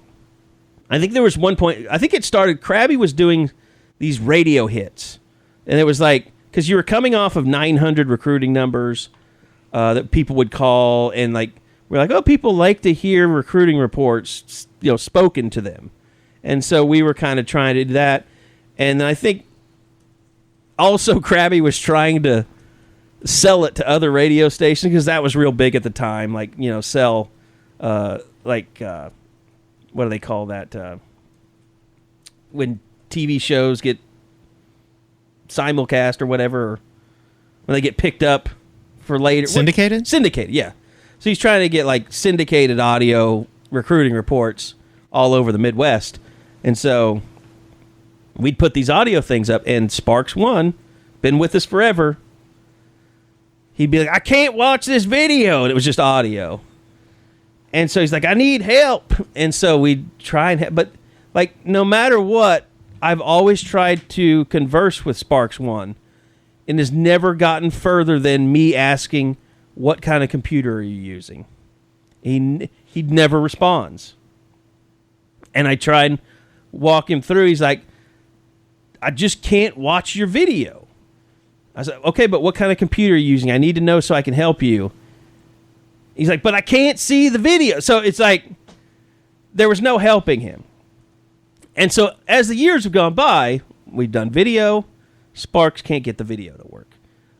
think there was one point, I think it started, Krabby was doing these radio hits. And it was like, because you were coming off of 900 recruiting numbers that people would call, and like we're like, oh, people like to hear recruiting reports, you know, spoken to them, and so we were kind of trying to do that. And I think also Krabby was trying to sell it to other radio stations because that was real big at the time. Like, you know, sell what do they call that when TV shows get simulcast or whatever, or when they get picked up for later. Syndicated? Syndicated, yeah. So he's trying to get like syndicated audio recruiting reports all over the Midwest. And so we'd put these audio things up, and Sparks 1, been with us forever, he'd be like, I can't watch this video. And it was just audio. And so he's like, I need help. And so we'd try and help. But like, no matter what, I've always tried to converse with Sparks 1 and has never gotten further than me asking, what kind of computer are you using? He never responds. And I try and walk him through. He's like, I just can't watch your video. I said, okay, but what kind of computer are you using? I need to know so I can help you. He's like, but I can't see the video. So it's like there was no helping him. And so as the years have gone by, we've done video. Sparks can't get the video to work.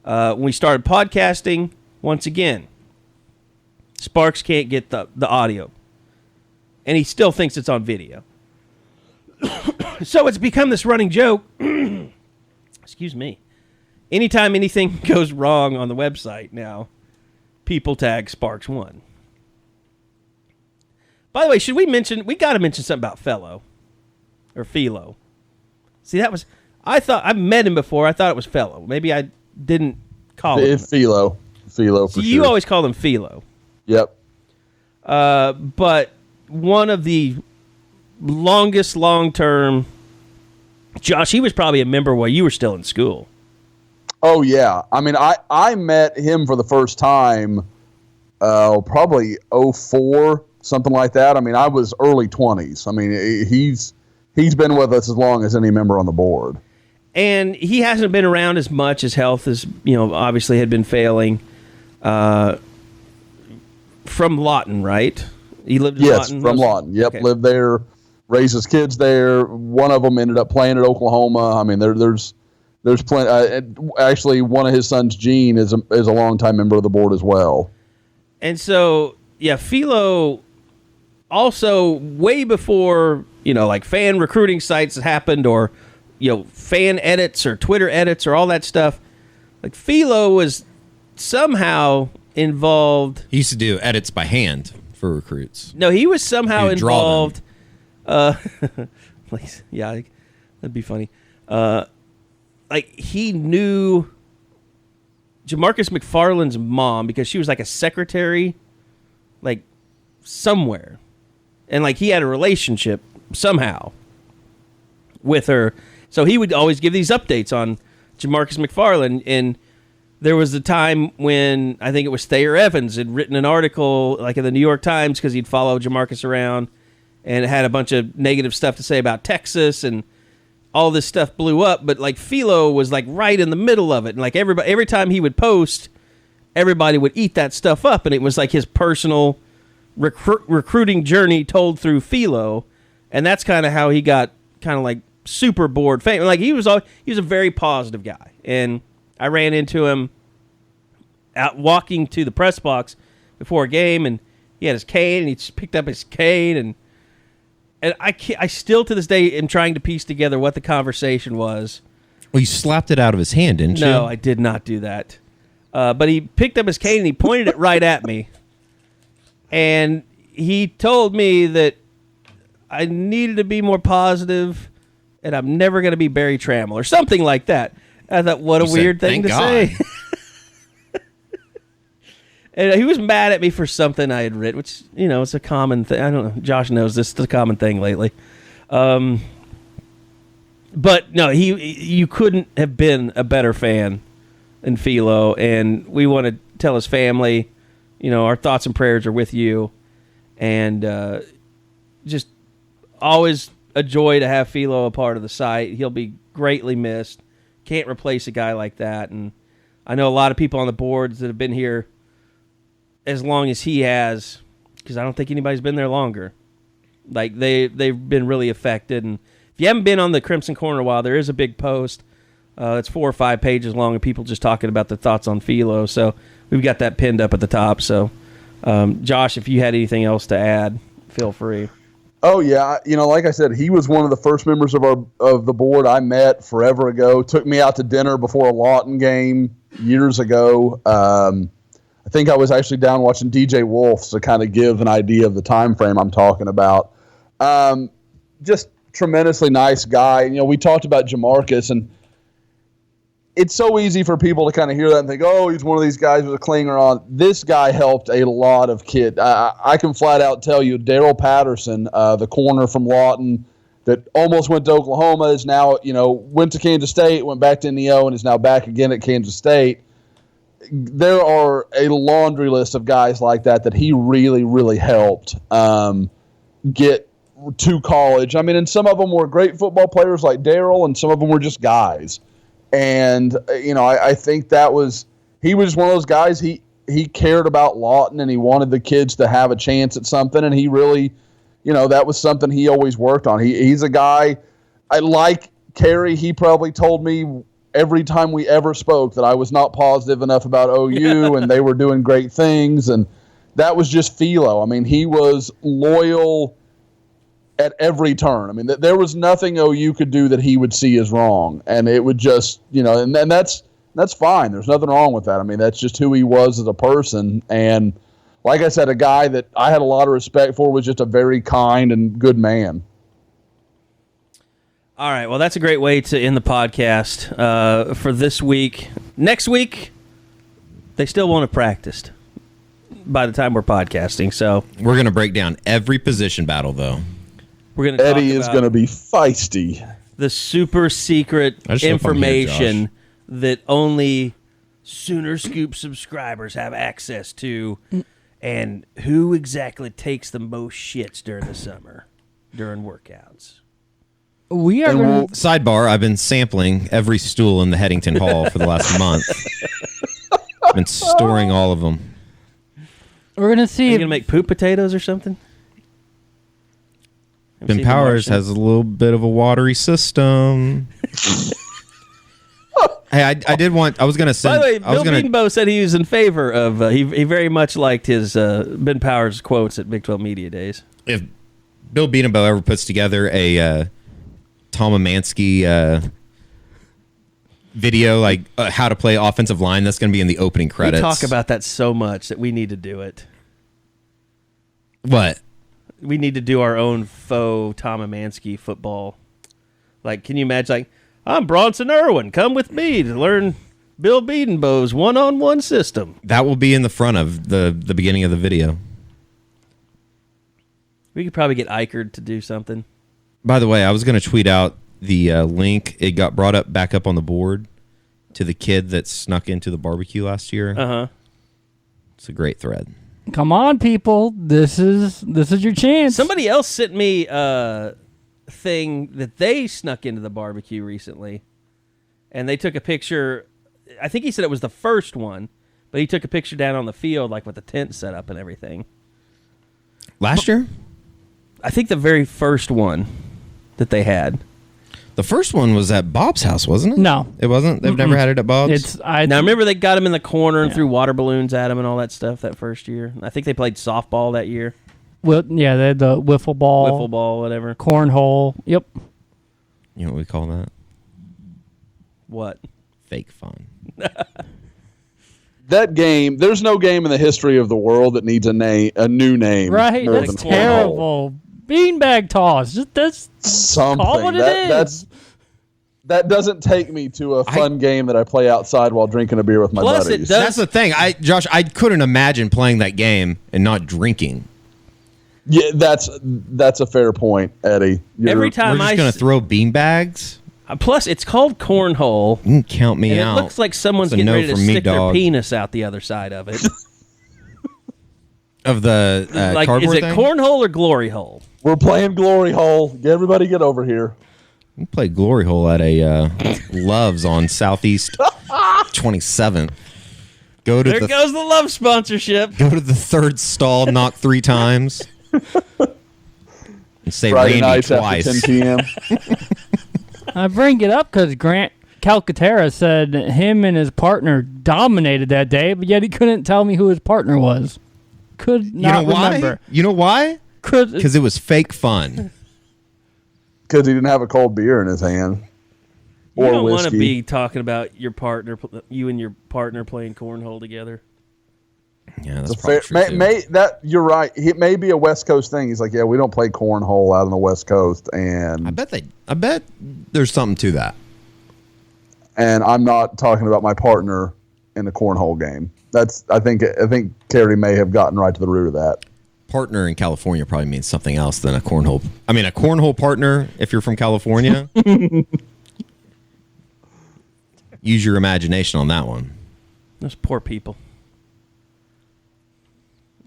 When we started podcasting, once again, Sparks can't get the audio. And he still thinks it's on video. So it's become this running joke. Excuse me. Anytime anything goes wrong on the website now, people tag Sparks 1. By the way, should we got to mention something about Felo. Or Felo. See, I've met him before. I thought it was Felo. Maybe I didn't call him. Felo. Felo for sure. You always call him Felo. Yep. But one of the longest long-term, Josh, he was probably a member while you were still in school. Oh, yeah. I mean, I met him for the first time probably 04, something like that. I mean, I was early 20s. I mean, he's been with us as long as any member on the board. And he hasn't been around as much. His health is, obviously had been failing. From Lawton, right? He lived in Lawton? Yes, from Lawton. Yep, okay. Lived there, raised his kids there. One of them ended up playing at Oklahoma. I mean, there's plenty. Actually, one of his sons, Gene, is a longtime member of the board as well. And so, yeah, Felo also way before, like fan recruiting sites happened or, fan edits or Twitter edits or all that stuff. Like Felo was somehow involved. He used to do edits by hand for recruits. No, he was somehow involved. Please, yeah, that'd be funny. Like he knew Jamarcus McFarland's mom because she was like a secretary, like somewhere, and like he had a relationship somehow with her. So he would always give these updates on Jamarcus McFarland. And there was a time when I think it was Thayer Evans had written an article like in the New York Times because he'd follow Jamarcus around and it had a bunch of negative stuff to say about Texas and all this stuff blew up. But like Felo was like right in the middle of it. And like every time he would post, everybody would eat that stuff up. And it was like his personal recruiting journey told through Felo. And that's kind of how he got kind of like super board fame. Like he was a very positive guy, and I ran into him out walking to the press box before a game, and he had his cane, and he just picked up his cane, and I still to this day am trying to piece together what the conversation was. Well, you slapped it out of his hand, didn't you? No, I did not do that. But he picked up his cane and he pointed it right at me, and he told me that I needed to be more positive. And I'm never going to be Barry Trammell or something like that. I thought, what a weird thing to say. And he was mad at me for something I had written, which, it's a common thing. I don't know. Josh knows this is a common thing lately. But no, you couldn't have been a better fan than Felo. And we want to tell his family, our thoughts and prayers are with you. And just always a joy to have Felo a part of the site. He'll be greatly missed. Can't replace a guy like that. And I know a lot of people on the boards that have been here as long as he has, because I don't think anybody's been there longer. Like they've been really affected. And if you haven't been on the Crimson Corner a while, there is a big post. It's 4 or 5 pages long of people just talking about their thoughts on Felo. So we've got that pinned up at the top. So Josh, if you had anything else to add, feel free. Oh, yeah. Like I said, he was one of the first members of the board I met forever ago. Took me out to dinner before a Lawton game years ago. I think I was actually down watching DJ Wolf to kind of give an idea of the time frame I'm talking about. Just tremendously nice guy. We talked about Jamarcus, and it's so easy for people to kind of hear that and think, oh, he's one of these guys with a clinger on. This guy helped a lot of kids. I can flat out tell you, Daryl Patterson, the corner from Lawton that almost went to Oklahoma, is now, went to Kansas State, went back to NEO, and is now back again at Kansas State. There are a laundry list of guys like that he really, really helped get to college. I mean, and some of them were great football players like Daryl, and some of them were just guys. And, I think he was one of those guys, he cared about Lawton and he wanted the kids to have a chance at something. And he really, that was something he always worked on. He's a guy, I like Carey. He probably told me every time we ever spoke that I was not positive enough about OU and they were doing great things. And that was just Felo. I mean, he was loyal at every turn. I mean, there was nothing OU could do that he would see as wrong, and it would just, and that's fine. There's nothing wrong with that. I mean, that's just who he was as a person. And like I said, a guy that I had a lot of respect for, was just a very kind and good man. All right, well, that's a great way to end the podcast for this week. Next week, they still won't have practiced by the time we're podcasting. So we're going to break down every position battle, though. We're going to Eddie is going to be feisty. The super secret information that only Sooner Scoop subscribers have access to, and who exactly takes the most shits during the summer, during workouts. We are going to... Sidebar, I've been sampling every stool in the Headington Hall for the last month. I've been storing all of them. We're going to see... Are you going to make poop potatoes or something? Ben Powers has a little bit of a watery system. Hey, I did want... I was going to send... By the way, Bill Bedenbaugh said he was in favor of... he very much liked his Ben Powers quotes at Big 12 Media Days. If Bill Bedenbaugh ever puts together a Tom Amansky video, like how to play offensive line, that's going to be in the opening credits. We talk about that so much that we need to do it. What? We need to do our own faux Tom Amansky football. Like, can you imagine, like, I'm Bronson Irwin. Come with me to learn Bill Bedenbaugh's one-on-one system. That will be in the front of the beginning of the video. We could probably get Eichard to do something. By the way, I was going to tweet out the link. It got brought up back up on the board to the kid that snuck into the barbecue last year. Uh-huh. It's a great thread. Come on, people. This is your chance. Somebody else sent me a thing that they snuck into the barbecue recently, and they took a picture. I think he said it was the first one, but he took a picture down on the field, like with the tent set up and everything. Last year? I think the very first one that they had. The first one was at Bob's house, wasn't it? No. It wasn't? They've never had it at Bob's? Now, remember they got him in the corner and threw water balloons at him and all that stuff that first year? I think they played softball that year. Well, yeah, they had the wiffle ball, whatever. cornhole. Yep. You know what we call that? What? Fake fun. That game, there's no game in the history of the world that needs a new name. Right, more that's than terrible. Beanbag toss. That's something. call what it is. That doesn't take me to a fun game that I play outside while drinking a beer with my Plus buddies. That's the thing. Josh, I couldn't imagine playing that game and not drinking. Yeah, that's a fair point, Eddie. Every time We're just going to throw beanbags? Plus, it's called cornhole. You can count me and out. It looks like someone's getting ready to stick their penis out the other side of it. Of the like, cardboard is it thing? cornhole or glory hole? We're playing glory hole. Everybody get over here. We played glory hole at a Love's on Southeast 27th. There goes the Love sponsorship. Go to the third stall, knock 3 times, and say Friday Randy nights twice. after 10 p.m. I bring it up because Grant Calcaterra said him and his partner dominated that day, but yet he couldn't tell me who his partner was. Could not remember. You know why? Because it was fake fun. Because he didn't have a cold beer in his hand. You Or don't want to whiskey. be talking about you and your partner playing cornhole together. Yeah, that's probably true too. You're right. It may be a West Coast thing. He's like, yeah, we don't play cornhole out on the West Coast, and I bet there's something to that. And I'm not talking about my partner in the cornhole game. I think Carey may have gotten right to the root of that. Partner in California probably means something else than a cornhole. I mean, a cornhole partner, if you're from California, use your imagination on that one. Those poor people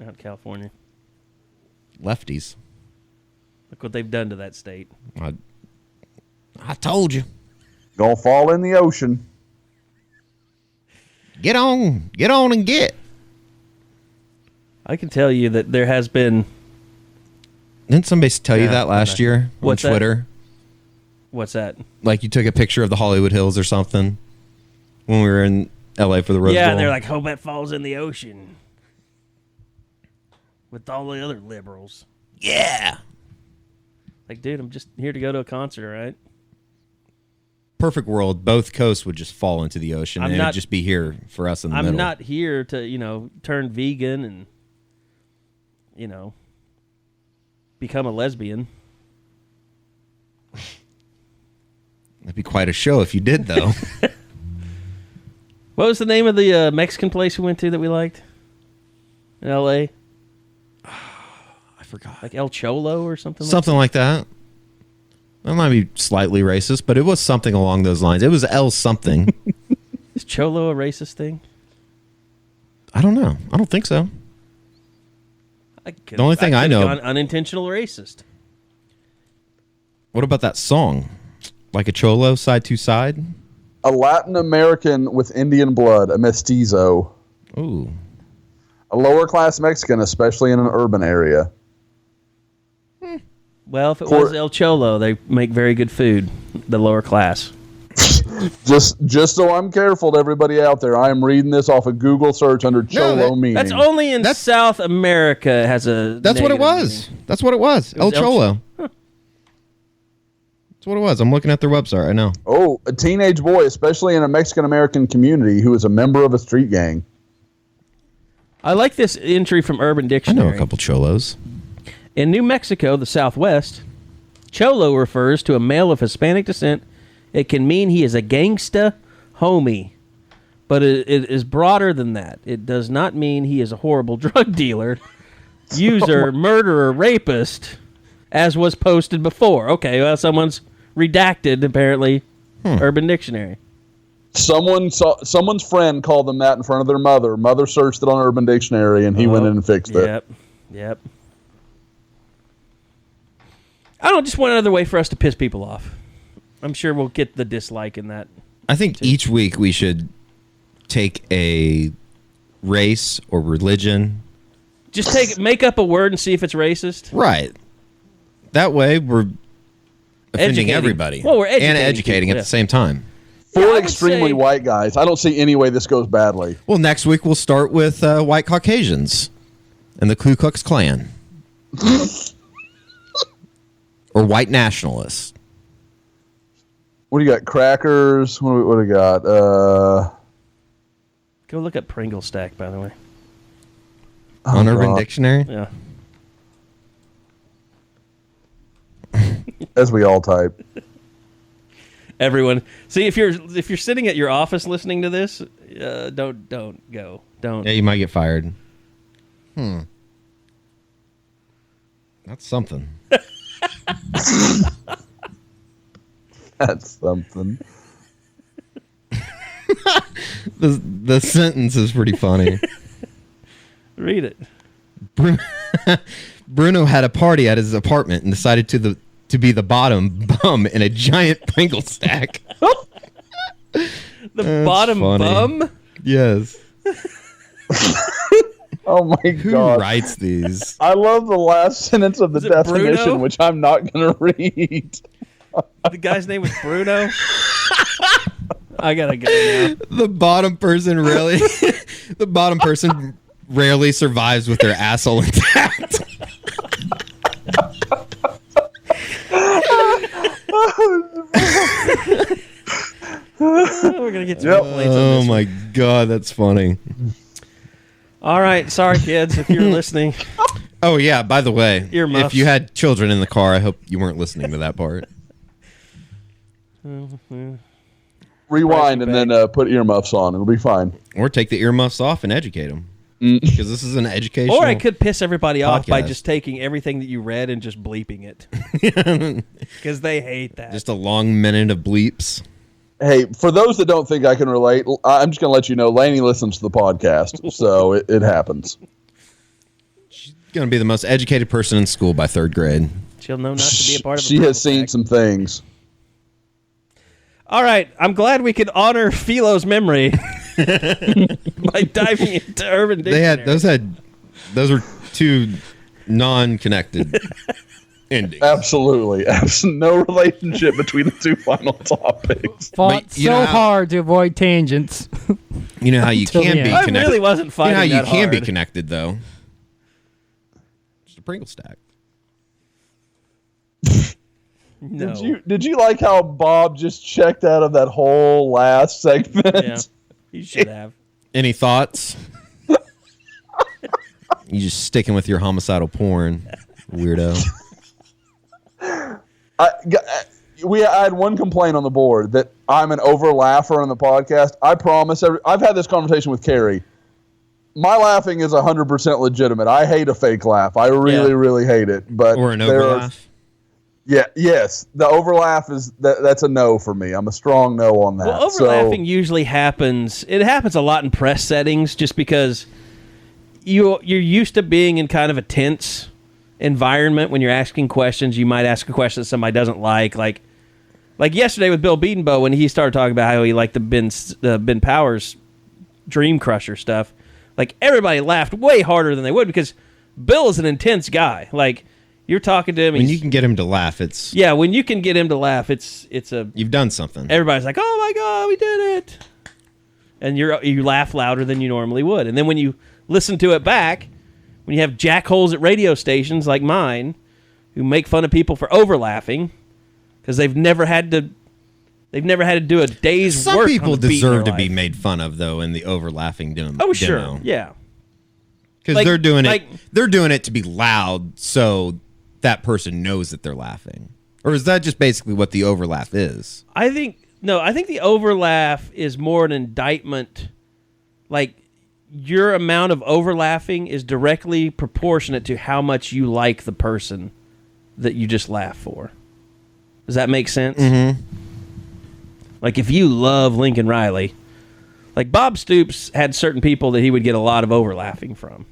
out in California. Lefties. Look what they've done to that state. I told you. Gonna fall in the ocean. Get on and get. I can tell you that there has been... Didn't somebody tell you that last year on What's that? Twitter? What's that? Like you took a picture of the Hollywood Hills or something when we were in L.A. for the Rose Bowl. Yeah, and they're like, hope that falls in the ocean. With all the other liberals. Yeah. Like, dude, I'm just here to go to a concert, right? Perfect world, both coasts would just fall into the ocean and it would just be here for us in the middle. I'm not here to, turn vegan and, become a lesbian. That'd be quite a show if you did, though. What was the name of the Mexican place we went to that we liked in L.A.? I forgot. Like El Cholo or something? Something like that. That might be slightly racist, but it was something along those lines. It was El something. Is Cholo a racist thing? I don't know. I don't think so. The only thing I know, unintentional racist. What about that song? Like a Cholo, side to side? A Latin American with Indian blood, a mestizo. Ooh. A lower class Mexican, especially in an urban area. Well, if it was El Cholo, they make very good food, the lower class. Just so I'm careful to everybody out there, I am reading this off a Google search under Cholo meaning. That's only in South America has a That's what it was. Meaning. That's what it was. El Cholo. That's what it was. I'm looking at their website right now. Oh, a teenage boy, especially in a Mexican-American community, who is a member of a street gang. I like this entry from Urban Dictionary. I know a couple Cholos. In New Mexico, the Southwest, Cholo refers to a male of Hispanic descent. It can mean he is a gangsta homie, but it is broader than that. It does not mean he is a horrible drug dealer, user, murderer, rapist, as was posted before. Okay, well, someone's redacted, apparently, Urban Dictionary. Someone's friend called them that in front of their mother. Mother searched it on Urban Dictionary, and he went in and fixed it. Yep. I don't just want another way for us to piss people off. I'm sure we'll get the dislike in that. I think each week we should take a race or religion. Just make up a word and see if it's racist. Right. That way we're offending everybody. Well, we're educating and educating people, at the same time. For extremely white guys, I don't see any way this goes badly. Well, next week we'll start with white Caucasians and the Ku Klux Klan. Or white nationalists. What do you got? Crackers? What do we got? Go look at Pringle Stack, by the way. On Urban Dictionary? Yeah. As we all type. Everyone, see if you're sitting at your office listening to this, don't go. Don't. Yeah, you might get fired. That's something. That's something. The sentence is pretty funny. Read it. Bruno had a party at his apartment and decided to be the bottom bum in a giant Pringle stack. The bottom funny. bum? Yes. Oh my Who God. writes these? I love the last sentence of the definition, Bruno? which I'm not going to read. The guy's name was Bruno? I gotta go now. The bottom person rarely survives with their asshole intact. We're gonna get some complaints on Oh this my one. God, that's funny. All right, sorry kids if you're listening. Oh yeah, by the way, Earmuffs. if you had children in the car, I hope you weren't listening to that part. Rewind and then put earmuffs on. It'll be fine. Or take the earmuffs off and educate them. Because this is an educational Or I could piss everybody off by podcast. just taking everything that you read and just bleeping it. Because they hate that. Just a long minute of bleeps. Hey, for those that don't think I can relate, I'm just going to let you know, Lanie listens to the podcast, so it happens. She's going to be the most educated person in school by 3rd grade. She'll know not to be a part of a She purple has seen stack. some things. All right, I'm glad we could honor Felo's memory by diving into Urban Dictionary. Those were two non-connected endings. Absolutely. No relationship between the two final topics. Fought But you know so how- hard to avoid tangents. You know how you Until can the be end. I connected. really wasn't You know fighting how you that can be hard. connected though. Just a Pringle stack. No. Did you like how Bob just checked out of that whole last segment? Yeah, you should have. Any thoughts? You just sticking with your homicidal porn, weirdo. I had one complaint on the board that I'm an over laugher on the podcast. I promise. I've had this conversation with Carey. My laughing is 100% legitimate. I hate a fake laugh. I really, really hate it. But Or an over laugh. Yeah, yes. The overlap that's a no for me. I'm a strong no on that. Well, overlapping usually happens. It happens a lot in press settings just because you're used to being in kind of a tense environment when you're asking questions. You might ask a question that somebody doesn't like yesterday with Bill Beatonbow when he started talking about how he liked the Ben Powers Dream Crusher stuff. Like, everybody laughed way harder than they would because Bill is an intense guy. Like, you're talking to him. When you can get him to laugh, it's... Yeah, when you can get him to laugh, it's a... You've done something. Everybody's like, oh my God, we did it. And you laugh louder than you normally would. And then when you listen to it back, when you have jackholes at radio stations like mine who make fun of people for overlaughing because they've never had to do a day's Some work. people on the beat in deserve their to be life. made fun of, though, in the overlaughing demo. Oh, sure. Yeah. Because they're doing it to be loud so that person knows that they're laughing. Or is that just basically what the overlap is? I think the overlap is more an indictment. Like, your amount of overlapping is directly proportionate to how much you like the person that you just laugh for. Does that make sense? Mm-hmm. Like, if you love Lincoln Riley, like Bob Stoops had certain people that he would get a lot of overlapping from.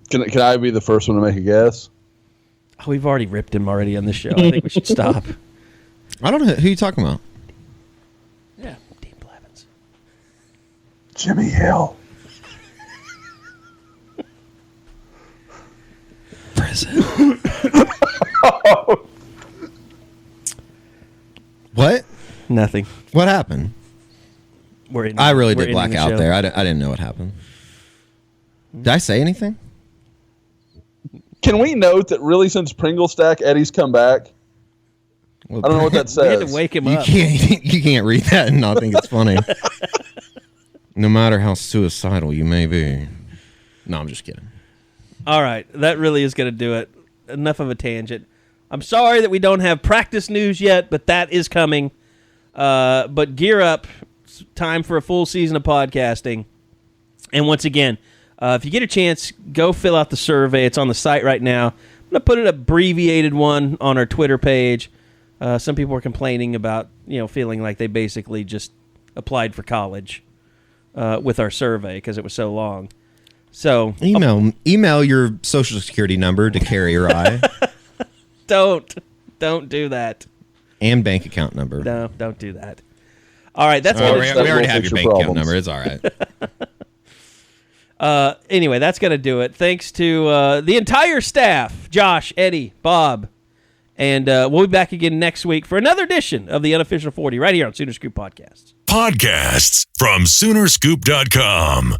Can I be the first one to make a guess? Oh, we've already ripped him already on this show. I think we should stop. I don't know. Who are you talking about? Yeah, Dean Blevins. Jimmy Hill. Prison. What? Nothing. What happened? I really did black out show. there. I didn't know what happened. Did I say anything? Can we note that really since Pringle Stack, Eddie's come back? Well, I don't know what that We had says. to wake him You up. can't read that and not think it's funny. No matter how suicidal you may be. No, I'm just kidding. All right, that really is going to do it. Enough of a tangent. I'm sorry that we don't have practice news yet, but that is coming. But gear up. It's time for a full season of podcasting. And once again, if you get a chance, go fill out the survey. It's on the site right now. I'm going to put an abbreviated one on our Twitter page. Some people were complaining about, feeling like they basically just applied for college with our survey because it was so long. So email your social security number to Carey or I. Don't do that. And bank account number. No, don't do that. All right, that's We gonna already have your bank account number. It's all right. Anyway, that's going to do it. Thanks to the entire staff, Josh, Eddie, Bob, and we'll be back again next week for another edition of the Unofficial 40 right here on Sooner Scoop Podcasts. Podcasts from Soonerscoop.com.